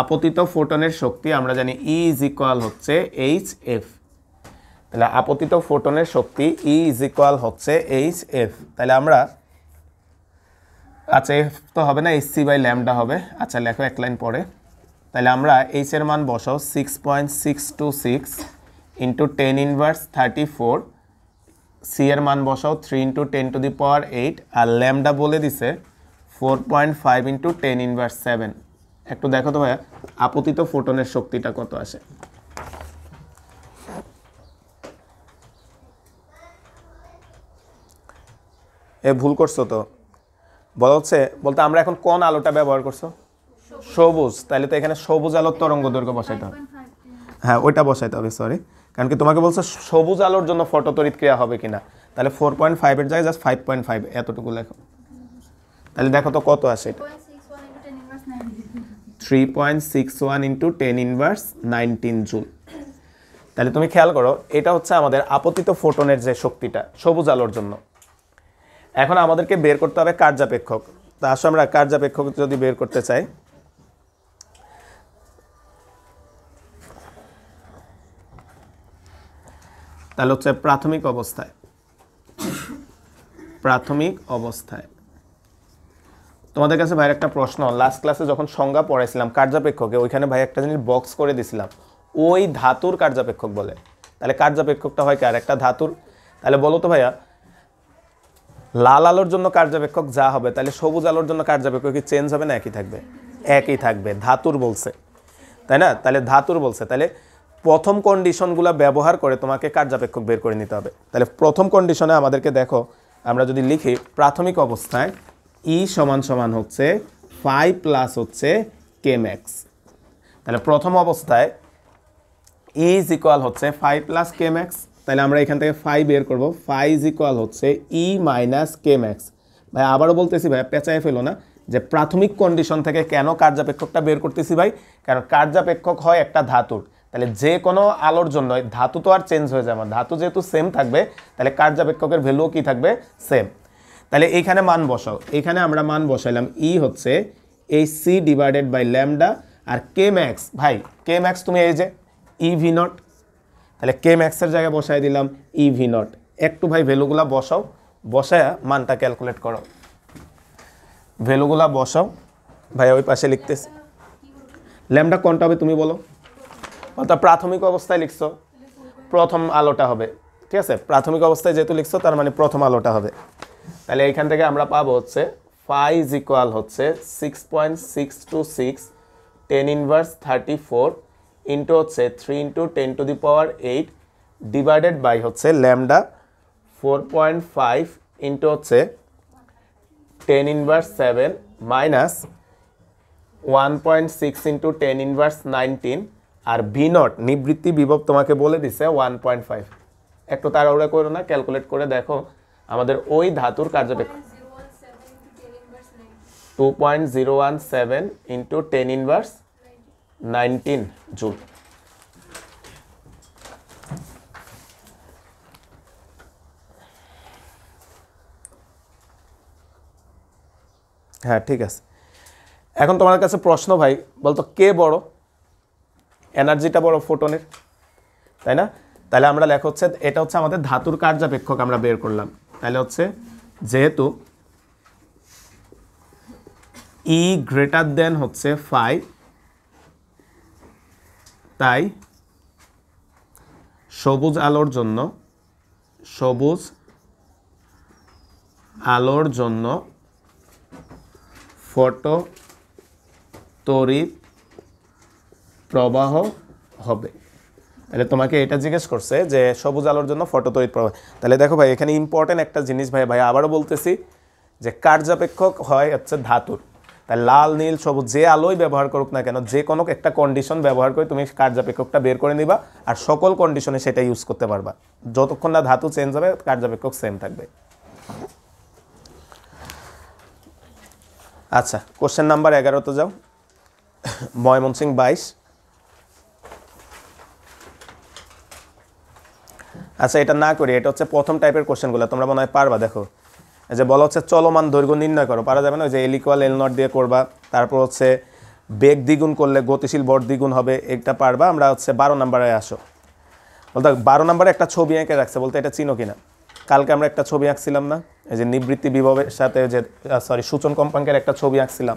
আপতিত ফোটনের শক্তি আমরা জানি E ইজ ইকুয়াল হচ্ছে HF। তাহলে আপতিত ফোটনের শক্তি E ইজ ইকুয়াল হচ্ছে HF। তাহলে আমরা আচ্ছা F তো হবে না, HC বাই ল্যামডা হবে। আচ্ছা লেখো এক লাইন পরে। তাহলে আমরা H এর মান বসাও 6.626 ইন্টু 10 ইনভার্স 34, C এর মান বসাও 3 ইন্টু 10 টু দি পাওয়ার 8, আর ল্যামডা বলে দিছে 4.5 ইন্টু 10 ইনভার্স 7। একটু দেখো তো ভাইয়া আপতিত ফোটনের শক্তিটা কত আসে। এ ভুল করছো তো, বলা হচ্ছে বলতে আমরা এখন কোন আলোটা ব্যবহার করছো? সবুজ। তাহলে তো এখানে সবুজ আলোর তরঙ্গ দৈর্ঘ্য বসাইতে হবে। হ্যাঁ ওইটা বসাইতে হবে, সরি, কারণ কি তোমাকে বলছো সবুজ আলোর জন্য ফটোতড়িৎ ক্রিয়া হবে কিনা। তাহলে 4.5 এর জায়গায় জাস্ট 5.5 এতটুকু লেখো। তাহলে দেখো তো কত আসে এটা, 3.61 ইন্টু 10 ইনভার্স 19 জুল। তাহলে তুমি খেয়াল করো এটা হচ্ছে আমাদের আপতিত ফোটনের যে শক্তিটা সবুজ আলোর জন্য। এখন আমাদেরকে বের করতে হবে কার্যাপেক্ষক। তা আসলে আমরা কার্যাপেক্ষক যদি বের করতে চাই, তাহলে হচ্ছে প্রাথমিক অবস্থায় তোমাদের কাছে ভাইয়ের একটা প্রশ্ন, লাস্ট ক্লাসে যখন সংজ্ঞা পড়াইছিলাম কার্যাপেক্ষকে, ওইখানে ভাই একটা জিনিস বক্স করে দিছিলাম, ওই ধাতুর কার্যাপেক্ষক বলে। তাহলে কার্যাপেক্ষকটা হয় কি আর একটা ধাতুর। তাহলে বলো তো ভাইয়া লাল আলোর জন্য কার্যাপেক্ষক যা হবে, তাহলে সবুজ আলোর জন্য কার্যাপেক্ষক কি চেঞ্জ হবে না একই থাকবে? একই থাকবে, ধাতুর বলছে, তাই না? তাহলে ধাতুর বলছে, তাহলে প্রথম কন্ডিশনগুলো ব্যবহার করে তোমাকে কার্যাপেক্ষক বের করে নিতে হবে। তাহলে প্রথম কন্ডিশনে আমাদেরকে দেখো, আমরা যদি লিখি প্রাথমিক অবস্থায় E সমান হচ্ছে 5 প্লাস হচ্ছে Kmax। তাহলে প্রথম অবস্থায় E ইজ ইকুয়াল হচ্ছে 5 প্লাস Kmax। তাহলে আমরা এখান থেকে 5 বের করব, 5 ইজ ইকুয়াল হচ্ছে E মাইনাস Kmax। ভাই আবারও বলতেছি ভাই পেঁচায় ফেলো না যে প্রাথমিক কন্ডিশন থেকে কেন কার্যাপেক্ষকটা বের করতেছি ভাই, কারণ কার্যাপেক্ষক হয় একটা ধাতুর। তাহলে যে কোনো আলোর জন্য ধাতু তো আর চেঞ্জ হয়ে যাবে, ধাতু যেহেতু সেম থাকবে তাহলে কার্যাপেক্ষকের ভ্যালুও কি থাকবে? সেম। তাহলে এইখানে মান বসাও, এইখানে আমরা মান বসাইলাম E হচ্ছে HC ডিভাইডেড বাই ল্যামডা, আর Kmax ভাই Kmax তুমি এই যে EV নট, তাহলে Kmax এর জায়গায় বসাই দিলাম EV নট। একটু ভাই ভ্যালুগুলা বসাও, বসায়া মানটা ক্যালকুলেট করো, ভ্যালুগুলা বসাও। ভাই ওই পাশে লিখতেছি ল্যামডা কোনটা হবে তুমি বলো? অর্থাৎ প্রাথমিক অবস্থায় লিখছো প্রথম আলোটা হবে, ঠিক আছে? প্রাথমিক অবস্থায় যেহেতু লিখছো তার মানে প্রথম আলোটা হবে। তাহলে এইখান থেকে আমরা পাবো হচ্ছে 5 ইজ ইকুয়াল হচ্ছে 6.626 10 ইনভার্স 34 ইন্টু হচ্ছে 3 into 10 to the power 8 divided by হচ্ছে ল্যামডা 4.5 ইন্টু হচ্ছে 10 ইনভার্স 7 মাইনাস 1.6 ইন্টু 10 ইনভার্স 19, আর ভি নট নিবৃত্তি বিভব তোমাকে বলে দিছে 1.5। একটু তাড়াহুড়া করো না, ক্যালকুলেট করে দেখো আমাদের ওই ধাতুর কার্যাপেক্ষক 2.017 ইন্টু 10 ইনভার্স 19 জুল। হ্যাঁ ঠিক আছে। এখন তোমার কাছে প্রশ্ন ভাই, বলতো কে বড়? এনার্জিটা বড় ফোটনের, তাই না? তাহলে আমরা লেখা হচ্ছে এটা হচ্ছে আমাদের ধাতুর কার্যাপেক্ষক আমরা বের করলাম। তাহলে হচ্ছে যেহেতু E গ্রেটার দেন হচ্ছে 5, তাই সবুজ আলোর জন্য ফটো তড়িৎ প্রবাহ হবে। তাহলে তোমাকে এটা জিজ্ঞেস করছে যে সবুজ আলোর জন্য ফটো তড়িৎ প্রবাহ। তাহলে দেখো ভাই এখানে ইম্পর্টেন্ট একটা জিনিস ভাই আবারও বলতেছি যে কার্যাপেক্ষক হয় হচ্ছে ধাতুর। তাই লাল নীল সবুজ যে আলোই ব্যবহার করুক না কেন, যে কোনো একটা কন্ডিশন ব্যবহার করে তুমি কার্যাপেক্ষকটা বের করে নিবা, আর সকল কন্ডিশনে সেটা ইউজ করতে পারবা। যতক্ষণ না ধাতু চেঞ্জ হবে কার্যাপেক্ষক সেম থাকবে। আচ্ছা কোশ্চেন নাম্বার 11 যাও। ময়মনসিংহ 22। আচ্ছা এটা না করি, এটা হচ্ছে প্রথম টাইপের কোশ্চেনগুলো, তোমরা মনে হয় পারবা। দেখো এই যে বলা হচ্ছে চলমান দৈর্ঘ্য নির্ণয় করো, পারা যাবে না? ওই যে L = L0 দিয়ে করবা। তারপর হচ্ছে বেগ দ্বিগুণ করলে গতিশীল ভর দ্বিগুণ হবে, এটা পারবা। আমরা হচ্ছে 12 নম্বরে আসো। বলতে 12 নম্বরে একটা ছবি এঁকে রাখছে, বলতে এটা চিনো কিনা? কালকে আমরা একটা ছবি আঁকছিলাম না, এই যে নিবৃত্তি বিভবের সাথে যে সূচন কম্পাঙ্কের একটা ছবি আঁকছিলাম,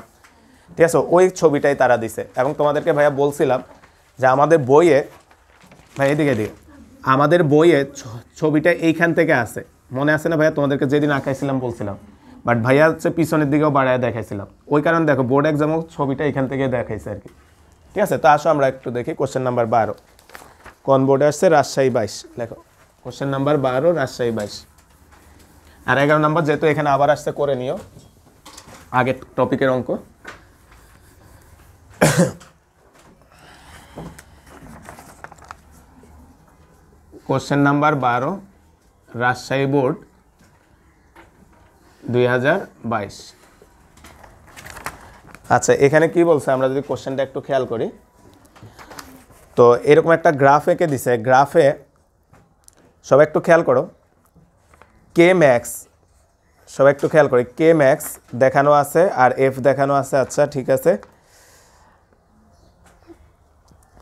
ঠিক আছে? ওই ছবিটাই তারা দিছে। এবং তোমাদেরকে ভাইয়া বলছিলাম যে আমাদের বইয়ে, ভাই এদিকে এদিকে, আমাদের বইয়ে ছবিটা এইখান থেকে আছে, মনে আছে না ভাইয়া? তোমাদেরকে যেদিন আঁকাইছিলাম বলছিলাম, বাট ভাইয়া হচ্ছে পিছনের দিকেও বাড়ায় দেখাইছিলাম। ওই কারণে দেখো বোর্ড এক্সামও ছবিটা এখান থেকে দেখাইছে আর কি, ঠিক আছে? তো আসো আমরা একটু দেখি কোশ্চেন নাম্বার 12 কোন বোর্ডে আসছে। রাজশাহী 22 লেখো, কোশ্চেন নাম্বার 12 রাজশাহী 22। আর 11 নম্বর যেহেতু এখানে আবার আসছে করে নিও আগের টপিকের অঙ্ক। Question number 12 Rajshahi board 2022। আচ্ছা এখানে কি বলছে আমরা যদি কোশ্চেনটা একটু খেয়াল করি, তো এরকম একটা গ্রাফ এঁকে দিছে। গ্রাফে সবাই একটু খেয়াল করো, কে ম্যাক্স, সবাই একটু খেয়াল করি, কে ম্যাক্স দেখানো আছে আর এফ দেখানো আছে। আচ্ছা ঠিক আছে,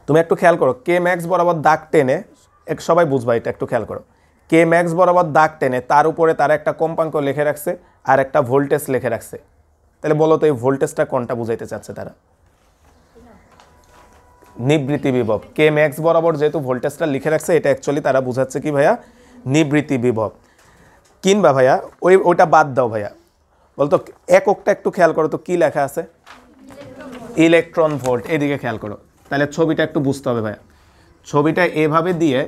তুমি একটু খেয়াল করো, কে ম্যাক্স বরাবর দাগ টেনে, সবাই বুঝবা এটা, একটু খেয়াল করো। কে ম্যাক্স বরাবর দাগ টেনে তার উপরে তারা একটা কম্পাঙ্ক লিখে রাখছে আর একটা ভোল্টেজ লিখে রাখছে। তাহলে বলো তো এই ভোল্টেজটা কোনটা বুঝাইতে চাচ্ছে তারা? নিবৃত্তি বিভব। কে ম্যাক্স বরাবর যেহেতু ভোল্টেজটা লিখে রাখছে, এটা অ্যাকচুয়ালি তারা বুঝাচ্ছে কি ভাইয়া? নিবৃত্তি বিভব। কিংবা ভাইয়া ওইটা বাদ দাও ভাইয়া, বলতো এককটা একটু খেয়াল করো তো, কি লেখা আছে? Electron volt. এদিকে খেয়াল করো, তাহলে ছবিটা একটু বুঝতে হবে ভাইয়া। ছবিটা এভাবে দিয়ে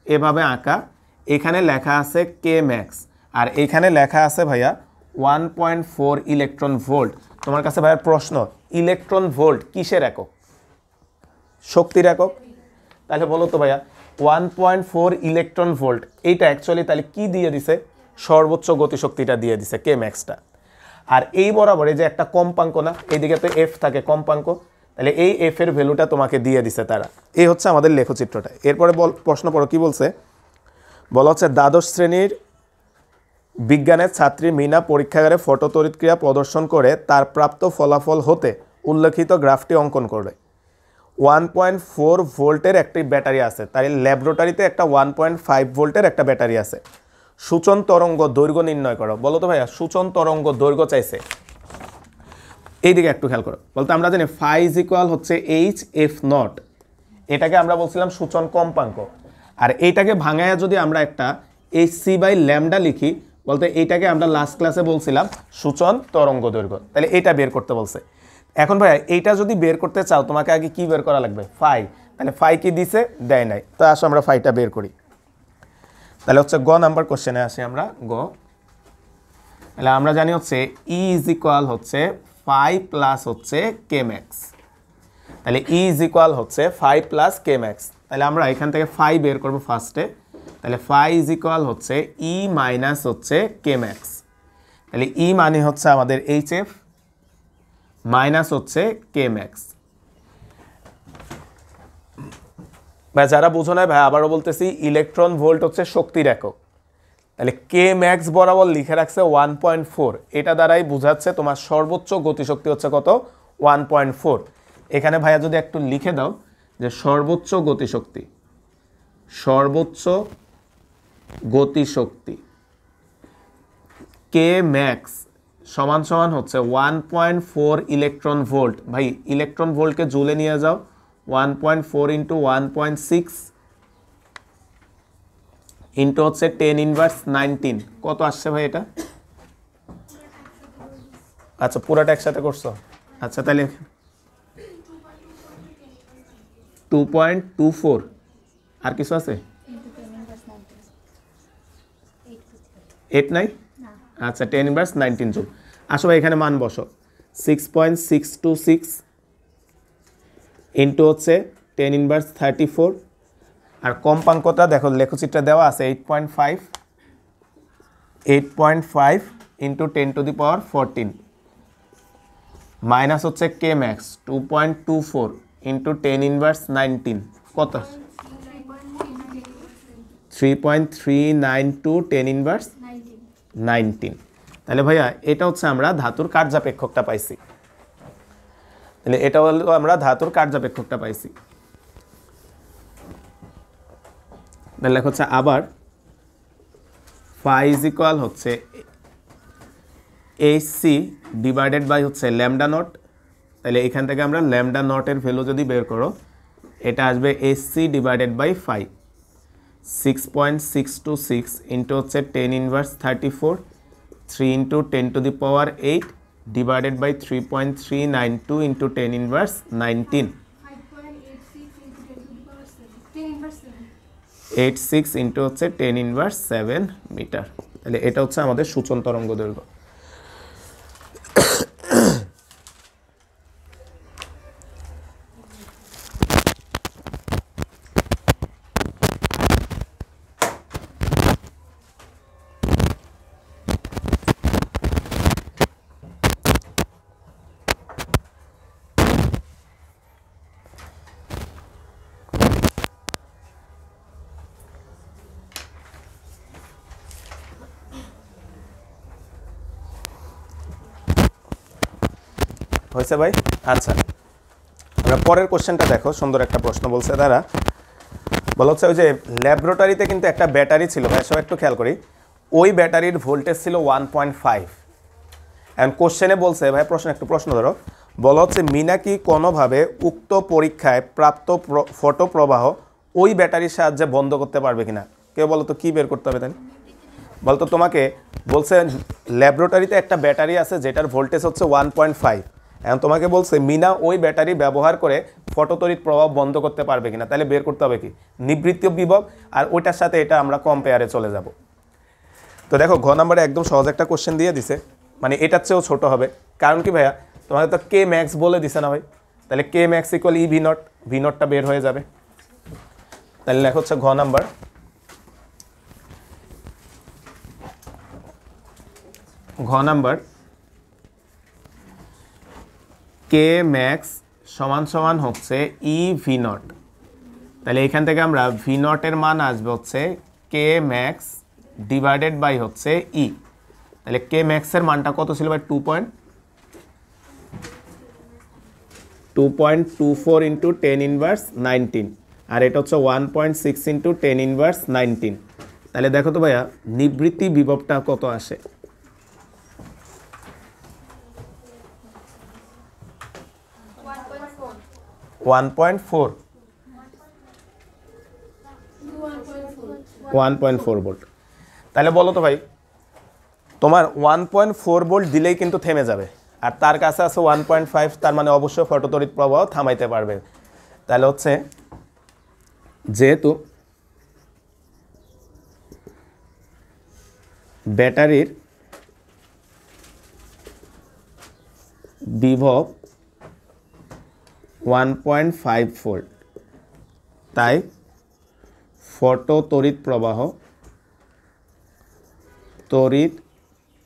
এভাবে আঁকা, এখানে লেখা আছে কে ম্যাক্স আর এখানে লেখা আছে ভাইয়া 1.4 ইলেকট্রন ভোল্ট। তোমার কাছে ভাইয়া প্রশ্ন, ইলেকট্রন ভোল্ট কিসের একক? শক্তির একক। তাহলে বলো তো ভাইয়া 1.4 ইলেকট্রন ভোল্ট এইটা অ্যাকচুয়ালি তাহলে কি দিয়ে দিছে? সর্বোচ্চ গতিশক্তিটা দিয়ে দিছে কে ম্যাক্সটা। আর এই বরাবরে যে একটা কম্পাঙ্ক না, এইদিকে তো এফ থাকে কম্পাঙ্ক, তাহলে এই এফ এর ভ্যালুটা তোমাকে দিয়ে দিছে তারা। এই হচ্ছে আমাদের লেখচিত্রটা। এরপরে প্রশ্ন পড়ো কি বলছে। বলা হচ্ছে দ্বাদশ শ্রেণীর বিজ্ঞানের ছাত্রী মিনা পরীক্ষাগারে ফটো তড়িৎক্রিয়া প্রদর্শন করে তার প্রাপ্ত ফলাফল হতে উল্লেখিত গ্রাফটি অঙ্কন করবে। 1.4 ভোল্টের একটি ব্যাটারি আছে, তাই ল্যাবরেটরিতে একটা 1.5 ভোল্টের একটা ব্যাটারি আছে। সূচন তরঙ্গ দৈর্ঘ্য নির্ণয় করো। বলো তো ভাইয়া সূচন তরঙ্গ দৈর্ঘ্য চাইছে। এইদিকে একটু খেয়াল করো, বলতে আমরা জানি ফাই ইজ ইকুয়াল হচ্ছে এইচ এফ নট, এটাকে আমরা বলছিলাম সূচন কম্পাঙ্ক। আর এইটাকে ভাঙায়া যদি আমরা একটা hc/ল্যামডা লিখি, বলতে এইটাকে আমরা লাস্ট ক্লাসে বলছিলাম সূচন তরঙ্গ দৈর্ঘ্য। তাহলে এইটা বের করতে বলছে। এখন ভাইয়া এইটা যদি বের করতে চাও তোমাকে আগে কি বের করা লাগবে? ফাই। তাহলে ফাই কি দিছে? দেয় নাই। তো আসো আমরা ফাইটা বের করি। তাহলে হচ্ছে গ নাম্বার কোশ্চেনে আসি আমরা। গ, তাহলে আমরা জানি হচ্ছে ই ইজ ইকুয়াল হচ্ছে ফাই প্লাস হচ্ছে কে ম্যাক্স। তাহলে ই ইজ ইকুয়াল হচ্ছে ফাই প্লাস কে ম্যাক্স। তাহলে আমরা এখান থেকে ফাই বের করবো ফার্স্টে। তাহলে ফাই ইজ ইকুয়াল হচ্ছে ই মাইনাস হচ্ছে কে ম্যাক্স। তাহলে ই মানে হচ্ছে আমাদের এইচ এফ মাইনাস হচ্ছে কে ম্যাক্স। ভাই যারা বুঝো না ভাই আবারও বলতেছি, ইলেকট্রন ভোল্ট হচ্ছে শক্তির একক। তাহলে কে ম্যাক্স বরাবর লিখে রাখছে 1.4, এটা দ্বারাই বোঝাচ্ছে তোমার সর্বোচ্চ গতিশক্তি হচ্ছে কত? 1.4। এখানে ভাইয়া যদি একটু লিখে দাও যে সর্বোচ্চ গতিশক্তি, সর্বোচ্চ গতিশক্তি কে ম্যাক্স সমান সমান হচ্ছে 1.4 ইলেকট্রন ভোল্ট। ভাই ইলেকট্রন ভোল্টকে জুলে নিয়ে যাও, 1.4 ইন্টু 1.6 ইন্টু হচ্ছে 10⁻19। কত আসছে ভাই এটা? আচ্ছা পুরাটা একসাথে করছো? আচ্ছা তাহলে 2.24 আর কিছু আছে? 8 নাই? আচ্ছা 10⁻19 জুল। আসো ভাই এখানে মান বসো, 6.626 ইন্টু হচ্ছে 10⁻34। আর কম্পাঙ্কটা দেখো লেখচিত্রে দেওয়া আছে 8.5 ইন্টু 10⁻14। মাইনাস হচ্ছে কে ম্যাক্স 2.24 ইন্টু 10 ইনভার্স 19 কত 3.392 10 ইনভার্স 19। তাহলে ভাইয়া এটা হচ্ছে আমরা ধাতুর কার্যাপেক্ষকটা পাইছি। তাহলে এটা হলো আমরা ধাতুর কার্যাপেক্ষকটা পাইছি। তাহলে লেখা হচ্ছে আবার ফাই ইজ ইকুয়াল হচ্ছে এইচসি ডিভাইডেড বাই হচ্ছে ল্যামডা নট। তাহলে এখান থেকে আমরা ল্যামডা নটের ভ্যালু যদি বের করো এটা আসবে h c divided by phi 6.626 into হচ্ছে 10 inverse 34 3 into 10 to the power 8 divided by 3.392 into 10 inverse 19 86 into হচ্ছে 10 ইনভার্স 7 মিটার। তাহলে এটা হচ্ছে আমাদের সূচন তরঙ্গ দৈর্ঘ্য। হয়েছে ভাই? আচ্ছা, আমরা পরের কোশ্চেনটা দেখো, সুন্দর একটা প্রশ্ন বলছে তারা। বলা হচ্ছে ওই যে ল্যাবরেটরিতে কিন্তু একটা ব্যাটারি ছিল ভাই, সব একটু খেয়াল করি, ওই ব্যাটারির ভোল্টেজ ছিল 1.5 অ্যান্ড কোশ্চেনে বলছে ভাই, প্রশ্ন ধরো, বলা হচ্ছে মিনাকি কোনোভাবে উক্ত পরীক্ষায় প্রাপ্ত ফটো প্রবাহ ওই ব্যাটারির সাহায্যে বন্ধ করতে পারবে কিনা। কেউ বলো তো কী বের করতে হবে তাই? বলতো তোমাকে বলছে ল্যাবরেটরিতে একটা ব্যাটারি আছে যেটার ভোল্টেজ হচ্ছে 1.5, এখন তোমাকে বলছে মিনা ওই ব্যাটারি ব্যবহার করে ফটোতড়িৎ প্রভাব বন্ধ করতে পারবে কিনা। তাহলে বের করতে হবে কি নিবৃত্ত বিভব, আর ওইটার সাথে এটা আমরা কম্পেয়ারে চলে যাব। তো দেখো ঘ নাম্বারে একদম সহজ একটা কোশ্চেন দিয়ে দিছে, মানে এটার চেয়েও ছোট হবে। কারণ কি ভাইয়া, তোমাকে তো কে ম্যাক্স বলে দিছে না ভাই, তাহলে কে max equal E V naught, V নটটা বের হয়ে যাবে। তাহলে লেখা হচ্ছে ঘ নাম্বার, কে ম্যাক্স সমান সমান হচ্ছে ই ভি নট। তাহলে এখান থেকে আমরা ভি নটের মান আসবে হচ্ছে কে ম্যাক্স ডিভাইডেড বাই হচ্ছে ই। তাহলে কে ম্যাক্সের মানটা কত ছিল ভাই? 2.24 ইন্টু 10 ইনভার্স 19, আর এটা হচ্ছে 1.6 ইন্টু 10 ইনভার্স 19। তাহলে দেখো তো ভাইয়া নিবৃত্তি বিভবটা কত আসে? 1.4 ভোল্ট। তাহলে বলো তো ভাই, তোমার 1.4 ভোল্ট দিলেই কিন্তু থেমে যাবে, আর তার কাছে আছে 1.5, তার মানে অবশ্যই ফটোতড়িৎ প্রবাহ থামাইতে পারবে। তাহলে হচ্ছে যেহেতু ব্যাটারির বিভব 1.5 ভোল্ট, তাই তড়িৎ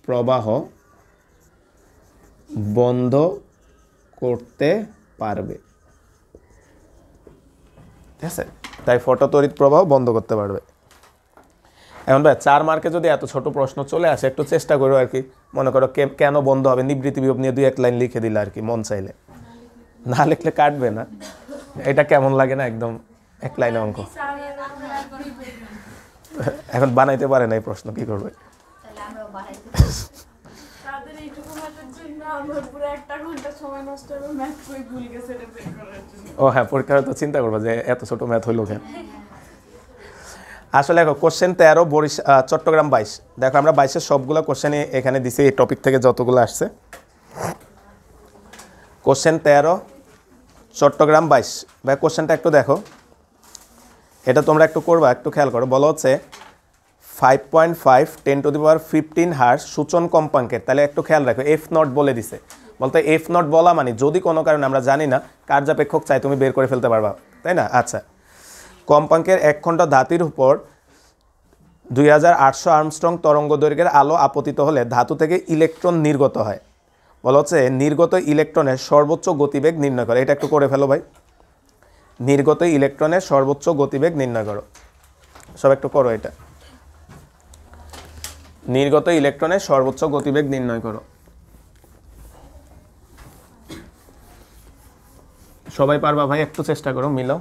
প্রবাহ বন্ধ করতে পারবে, ঠিক আছে? তাই তড়িৎ প্রবাহ বন্ধ করতে পারবে। এখন ভাই 4 মার্কে যদি এত ছোট প্রশ্ন চলে আসে, একটু চেষ্টা করো আর কি, মনে করো কেন বন্ধ হবে, নিবৃত্তি বিভব নিয়ে 2-1 লাইন লিখে দিলে আর কি, মন চাইলে। না লিখলে কাটবে না। এটা কেমন লাগে না, একদম 1 লাইনে অঙ্ক। এখন বানাইতে পারে না এই প্রশ্ন, কি করবে? ও হ্যাঁ, পরীক্ষার তো চিন্তা করবো যে এত ছোট ম্যাথ হইল কেন। আসলে দেখো কোশ্চেন 13 চট্টগ্রাম 22, দেখো আমরা 22-এর সবগুলো কোশ্চেনই এখানে দিছি, এই টপিক থেকে যতগুলো আসছে। কোশ্চেন 13 চট্টগ্রাম 22, ভাই কোশ্চেনটা একটু দেখো, এটা তোমরা একটু করবা, একটু খেয়াল করো। বলা হচ্ছে 5.5 10⁻15 হার্জ সূচন কম্পাঙ্কের। তাহলে একটু খেয়াল রাখো, এফ নট বলে দিছে। বলতে এফ নট বলা মানে যদি কোনো কারণে আমরা জানি না, কার্যাপেক্ষক চাই তুমি বের করে ফেলতে পারবা, তাই না? আচ্ছা, কম্পাঙ্কের 1 খণ্ড ধাতুর উপর 2800 আর্মস্ট্রং তরঙ্গ দৈর্ঘ্যের আলো আপতিত হলে ধাতু থেকে ইলেকট্রন নির্গত হয়। বলা হচ্ছে নির্গত ইলেকট্রনের সর্বোচ্চ গতিবেগ নির্ণয় করো। এটা একটু করে ফেলো ভাই। নির্গত ইলেকট্রনের সর্বোচ্চ গতিবেগ নির্ণয় করো। সব একটু করো এটা। নির্গত ইলেকট্রনের সর্বোচ্চ গতিবেগ নির্ণয় করো। সবাই পারবা ভাই? একটু চেষ্টা করো, মিলাও।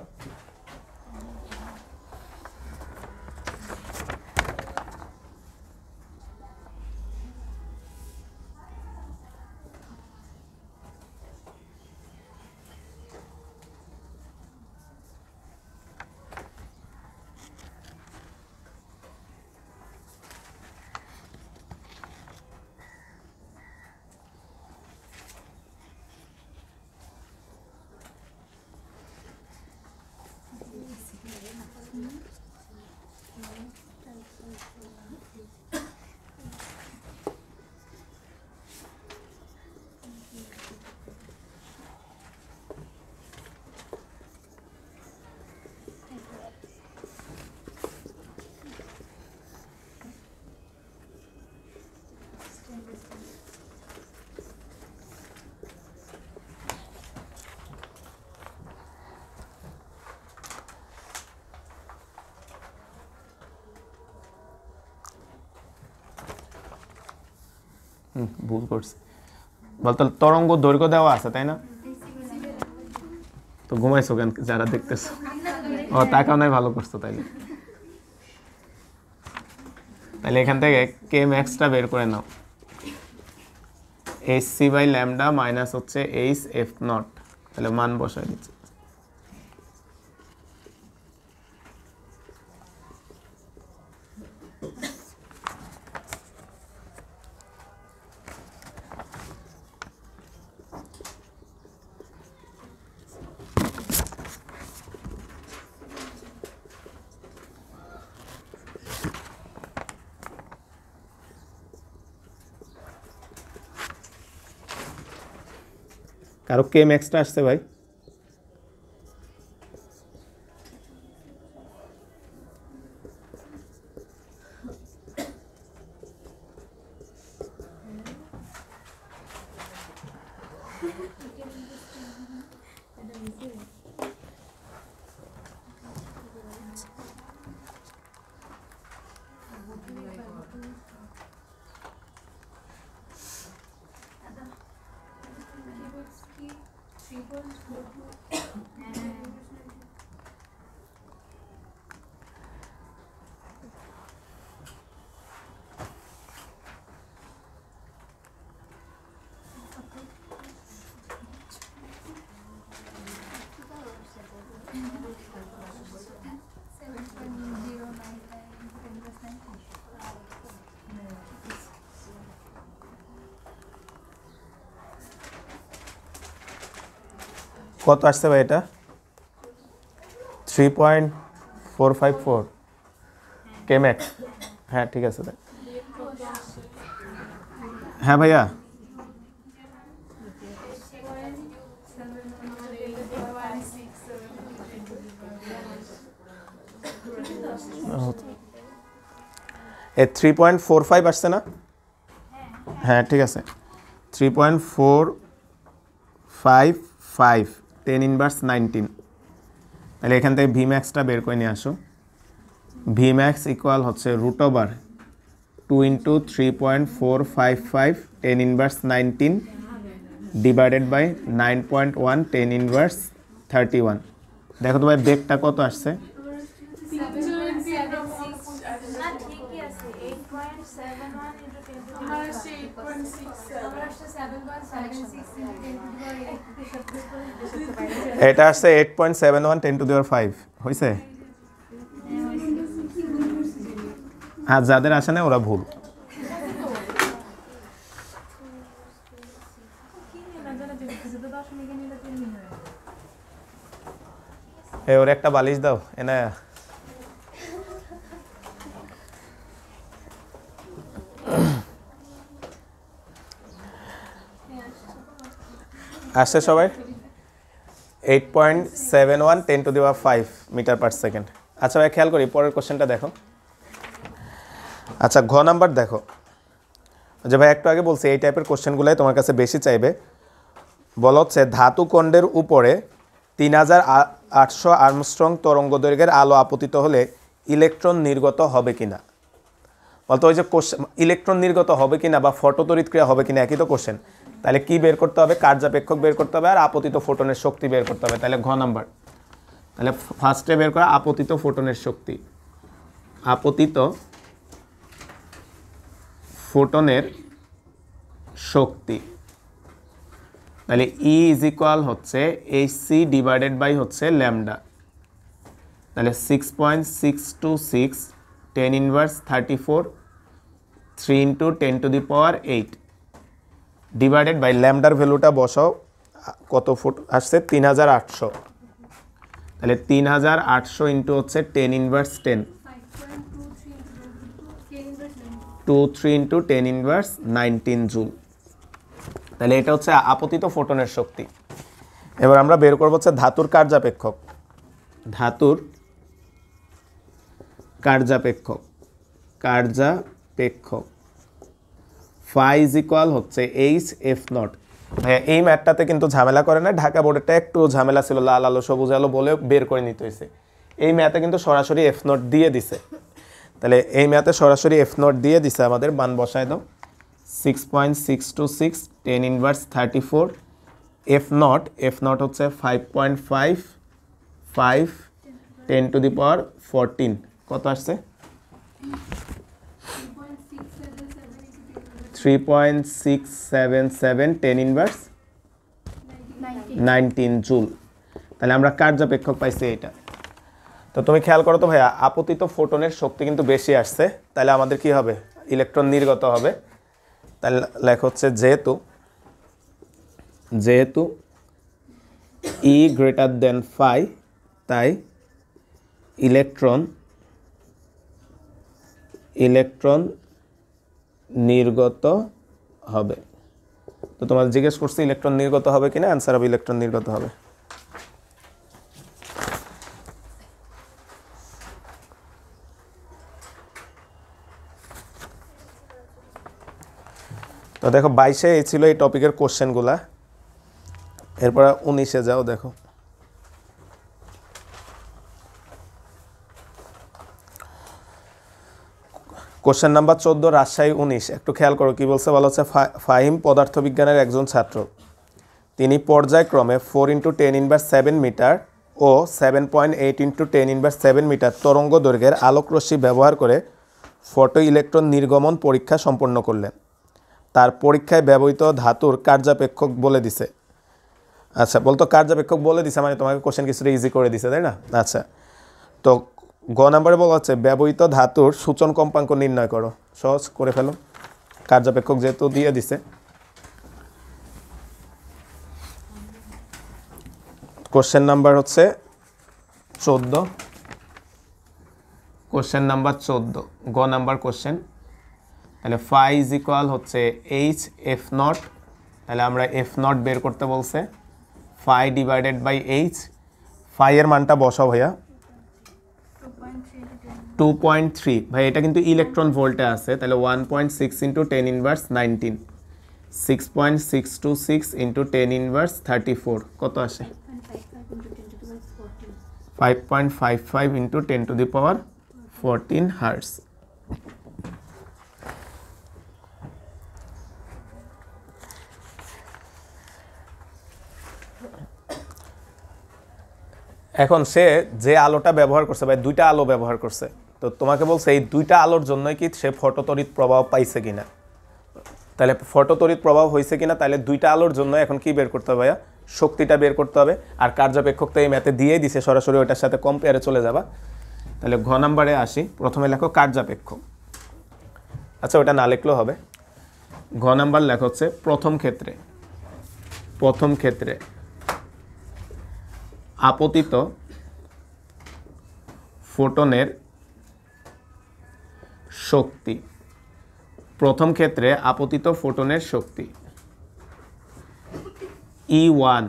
ভুল করছি। বলতো তরঙ্গ দৈর্ঘ্য দেওয়া আছে তাই না? তো ঘুমাইছো কেন যারা দেখতেছো? ও তাকাও নাই, ভালো করছো। তাইলে তাহলে এখান থেকে কে ম্যাক্সটা বের করে নাও। hc বাই ল্যামডা মাইনাস হচ্ছে এইচ এফ নট। তাহলে মান বসাই দিচ্ছি। কারো কে ম্যাক্সটা আসছে ভাই? কত আসছে ভাই এটা? 3.454 কে ম্যাক্স। হ্যাঁ ঠিক আছে ভাই। হ্যাঁ ভাইয়া, এ 3.45 আসছে না? হ্যাঁ ঠিক আছে। 3.455 10 ইনভার্স 19। তাহলে এখান থেকে ভি ম্যাক্সটা বের করে নিয়ে আসো। ভি ম্যাক্স ইকুয়াল হচ্ছে root over 2 into 3.455 10 inverse 19 divided by 9.1 10 inverse 31। দেখো তো ভাই বেগটা কত আসছে? এটা আসছে 8.71 10 টু দি পাওয়ার 5 হইছে। আর যাদের আসে না ওরা ভুল। ওর একটা বালিশ দাও এনা। আসছে সবাই 8.71 10 to the power 5 metre per second. আচ্ছা ভাই খেয়াল করি পরের কোশ্চেনটা দেখো। আচ্ছা ঘ নাম্বার দেখো, যে ভাই একটু আগে বলছি এই টাইপের কোশ্চেনগুলাই তোমার কাছে বেশি চাইবে। বলা হচ্ছে ধাতুখণ্ডের উপরে 3800 আর্মস্ট্রং তরঙ্গ দৈর্ঘ্যের আলো আপতিত হলে ইলেকট্রন নির্গত হবে কিনা। বলতো ওই যে কোশ্চেন ইলেকট্রন নির্গত হবে কিনা বা ফটোতড়িৎ ক্রিয়া হবে কিনা একই তো কোশ্চেন। তাহলে কি বের করতে হবে? কার্যাপেক্ষক বের করতে হবে আর আপতিত ফোটনের শক্তি বের করতে হবে। তাহলে ঘ নাম্বার। তাহলে ফার্স্টে বের করা আপতিত ফোটনের শক্তি। আপতিত ফোটনের শক্তি তাহলে E ইজ ইকুয়াল হচ্ছে hc ডিভাইডেড বাই হচ্ছে ল্যামডা। তাহলে 6.626 10 ইনভার্স 34 3 × 10⁸ ডিভাইডেড বাই ল্যামডার ভ্যালুটা বসাও, কত ফুট আসছে? 3800। তাহলে 3800 ইন্টু হচ্ছে 10 ইনভার্স 10 23 ইন্টু 10 ইনভার্স 19 জুল। তাহলে এটা হচ্ছে আপতিত ফোটনের শক্তি। এবার আমরা বের করব হচ্ছে ধাতুর কার্যাপেক্ষক। ধাতুর কার্যাপেক্ষক ফাই ইজ ইকুয়াল হচ্ছে hf0। এই ম্যাথটাতে কিন্তু ঝামেলা করে না, ঢাকা বোর্ডেরটা একটু ঝামেলা ছিল, লাল আলো সবুজ আলো বলে বের করে নিতে হয়েছে। এই ম্যাথে কিন্তু সরাসরি f0 দিয়ে দিছে। তাহলে এই ম্যাথে সরাসরি f0 দিয়ে দিছে, আমাদের মান বসায় দাও। 6.626 10 ইনভার্স 34 f0 হচ্ছে 5.55 10⁻14 কত আসছে? 3.677 10 ইনভার্স 19 জুল। তাহলে আমরা কার্যাপেক্ষক পাইছি এটা। তো তুমি খেয়াল করো তো ভাইয়া, আপতিত ফোটনের শক্তি কিন্তু বেশি আসছে, তাহলে আমাদের কি হবে? ইলেকট্রন নির্গত হবে। তাহলে লেখা হচ্ছে যেহেতু E গ্রেটার দেন ফাই, তাই ইলেকট্রন নির্গত হবে। তো তোমাদের জিজ্ঞেস করছি ইলেকট্রন নির্গত হবে কিনা, অ্যান্সার হবে ইলেকট্রন নির্গত হবে। তো দেখো 22-এ এই ছিল এই টপিকের কোশ্চেনগুলা। এরপর 19-এ যাও, দেখো কোশ্চেন নাম্বার 14 রাজশাহী 19। একটু খেয়াল করো কি বলছে। বলা হচ্ছে ফাহিম পদার্থবিজ্ঞানের একজন ছাত্র, তিনি পর্যায়ক্রমে 4 × 10 ইনভার্স 7 মিটার ও 7.8 × 10 ইনভার্স 7 মিটার তরঙ্গ দৈর্ঘ্যের আলোকরশ্মি ব্যবহার করে ফটো ইলেকট্রন নির্গমন পরীক্ষা সম্পন্ন করলেন। তার পরীক্ষায় ব্যবহৃত ধাতুর কার্যাপেক্ষক বলে দিছে। আচ্ছা, বলতো কার্যাপেক্ষক বলে দিছে মানে তোমাকে কোশ্চেন কিছুটা ইজি করে দিছে, তাই না? আচ্ছা, তো গ নাম্বারে বলা হচ্ছে ব্যবহৃত ধাতুর সূচন কম্পাঙ্ক নির্ণয় করো। সহজ করে ফেলো, কার্যাপেক্ষক যেহেতু দিয়ে দিছে। কোশ্চেন নাম্বার হচ্ছে 14। কোশ্চেন নাম্বার 14 গ নাম্বার কোশ্চেন। তাহলে ফাই ইজ ইকুয়াল হচ্ছে hf0। তাহলে আমরা f0 বের করতে বলছে, phi divided by h। Phi এর মানটা বসাও ভাইয়া। 2.3 ভাই, এটা কিন্তু ইলেকট্রন ভোল্টে আছে। তাহলে 1.6 × 10 ইনভার্স 19 6.626 × 10 ইনভার্স 34 কত আসে? 5.55 × 10⁻14 হার্টজ। এখন সে যে আলোটা ব্যবহার করছে ভাই, দুইটা আলো ব্যবহার করছে। তো তোমাকে বলছে এই দুইটা আলোর জন্যই কি সে ফটোতড়িৎ প্রবাহ পাইছে কিনা। তাহলে ফটোতড়িৎ প্রবাহ হয়েছে কিনা, তাহলে দুইটা আলোর জন্য এখন কি বের করতে হবে ভাইয়া? শক্তিটা বের করতে হবে। আর কার্যাপেক্ষক তো এই ম্যাথে দিয়েই দিছে, সরাসরি ওইটার সাথে কম্পেয়ারে চলে যাবা। তাহলে ঘ নাম্বারে আসি। প্রথমে লেখো কার্যাপেক্ষক। আচ্ছা, ওটা না লিখলেও হবে। ঘ নাম্বার লেখা হচ্ছে প্রথম ক্ষেত্রে আপতিত ফোটনের শক্তি। প্রথম ক্ষেত্রে আপতিত ফোটনের শক্তি E1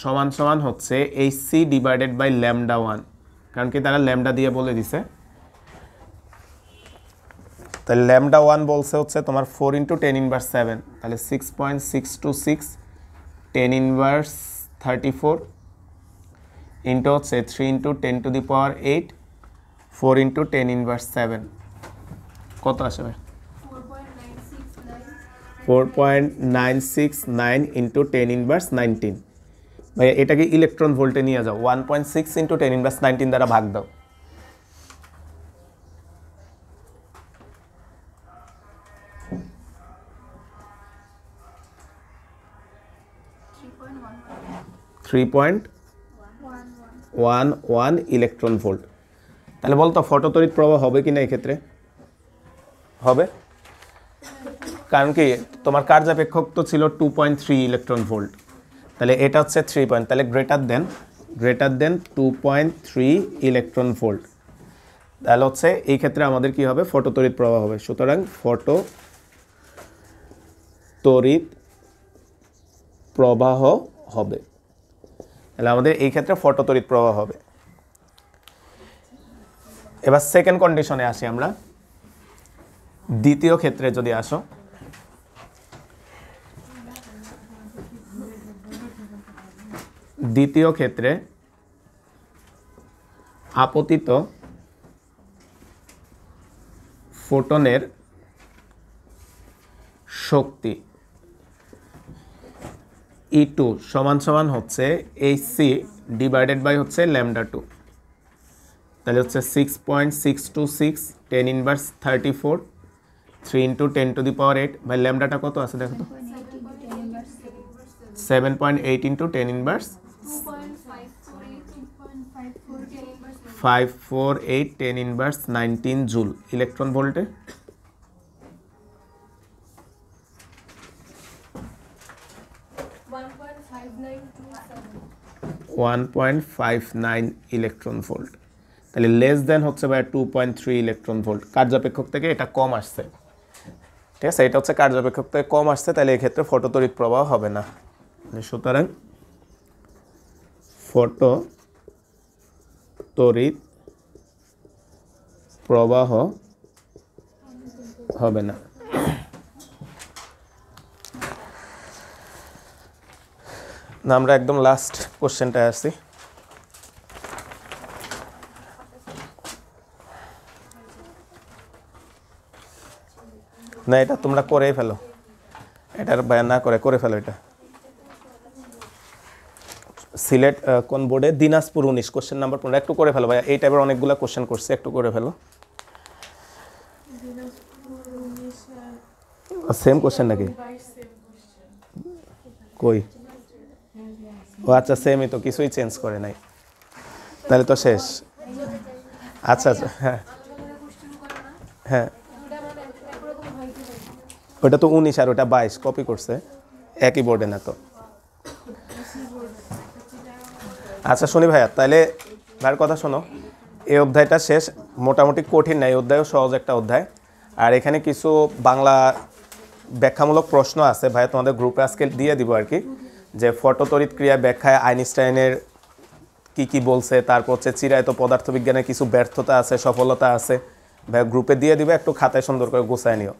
সমান সমান হচ্ছে hc ডিভাইডেড বাই λ1, কারণ কি তারা ল্যামডা দিয়ে বলে দিছে। তাহলে ল্যামডা 1 বলছে হচ্ছে তোমার 4 × 10 ইনভার্স 7, তাহলে 6.626 10 ইনভার্স 34 ইন্টু হচ্ছে 3 × 10⁸ 4 × 10 ইনভার্স 7 কত আসবে? 4.969 ইন্টু 10 ইনভার্স 19। ভাই এটাকে ইলেকট্রন ভোল্টে নিয়ে যাও, 1.6 ইন্টু 10 ইনভার্স 19 দ্বারা ভাগ দাও। Three point 11 electron volt. তাহলে বলতো ফটোতড়িৎ প্রবাহ হবে কি না এই ক্ষেত্রে? হবে, কারণ কি তোমার কার্যাপেক্ষক তো ছিল 2.3 ইলেকট্রন ভোল্ট, তাহলে এটা হচ্ছে 3 পয়েন্ট, তাহলে গ্রেটার দেন 2.3 ইলেকট্রন ভোল্ট। তাহলে হচ্ছে এই ক্ষেত্রে আমাদের কি হবে? ফটোতড়িৎ প্রবাহ হবে। সুতরাং ফটোতড়িৎ প্রবাহ হবে, তাহলে আমাদের এই ক্ষেত্রে ফটোতড়িৎ প্রবাহ হবে। এবার সেকেন্ড কন্ডিশনে আসি আমরা। দ্বিতীয় ক্ষেত্রে যদি আসো, দ্বিতীয় ক্ষেত্রে আপতিত ফোটনের শক্তি E2 সমান সমান হচ্ছে hc ডিভাইডেড বাই হচ্ছে λ2, তাহলে হচ্ছে 6.626 10 ইনভার্স 34 3 × 10⁸ ভাই ল্যামডাটা কত আছে দেখো তো? 7.8 into 10 inverse 548 10 inverse 19 joule electron ভোল্টে। 1.59 ইলেকট্রন ভোল্ট, তাহলে লেস দেন হচ্ছে ভাই 2.3 ইলেকট্রন ভোল্ট। কার্যাপেক্ষক থেকে এটা কম আসছে, ঠিক আছে, এটা হচ্ছে কার্যাপেক্ষক থেকে কম আসছে, তাহলে এই ক্ষেত্রে ফটোতড়িৎ প্রবাহ হবে না। সুতরাং ফটোতড়িৎ প্রবাহ হবে না। না, আমরা একদম লাস্ট কোশ্চেনটায় আসছি। না, এটা তোমরা করেই ফেলো, এটার বায়ান না করে ফেলো। এটা সিলেট কোন বোর্ডে? Dinajpur 19, question number 15। একটু করে ফেলো ভাইয়া, এই টাইপের অনেকগুলো কোশ্চেন করছে, একটু করে ফেলো। সেম কোশ্চেন নাকি? কই? ও আচ্ছা, সেমই তো, কিছুই চেঞ্জ করে নাই, তাহলে তো শেষ। আচ্ছা আচ্ছা, হ্যাঁ হ্যাঁ, ওটা তো 19 আর ওটা 22 কপি করছে, একই বোর্ডে না তো। আচ্ছা শুনি ভাইয়া, তাহলে ভাইয়ের কথা শোনো, এই অধ্যায়টা শেষ। মোটামুটি কঠিন না, এই অধ্যায়ও সহজ একটা অধ্যায়। আর এখানে কিছু বাংলা ব্যাখ্যামূলক প্রশ্ন আছে ভাইয়া, তোমাদের গ্রুপে আজকে দিয়ে দিব আর কি, যে ফটোতড়িৎ ক্রিয়া ব্যাখ্যায় আইনস্টাইনের কি বলছে, তারপর হচ্ছে চিরায়ত পদার্থবিজ্ঞানের কিছু ব্যর্থতা আছে, সফলতা আছে, ভাইয়া গ্রুপে দিয়ে দিবে, একটু খাতায় সুন্দর করে গুছায় নিও।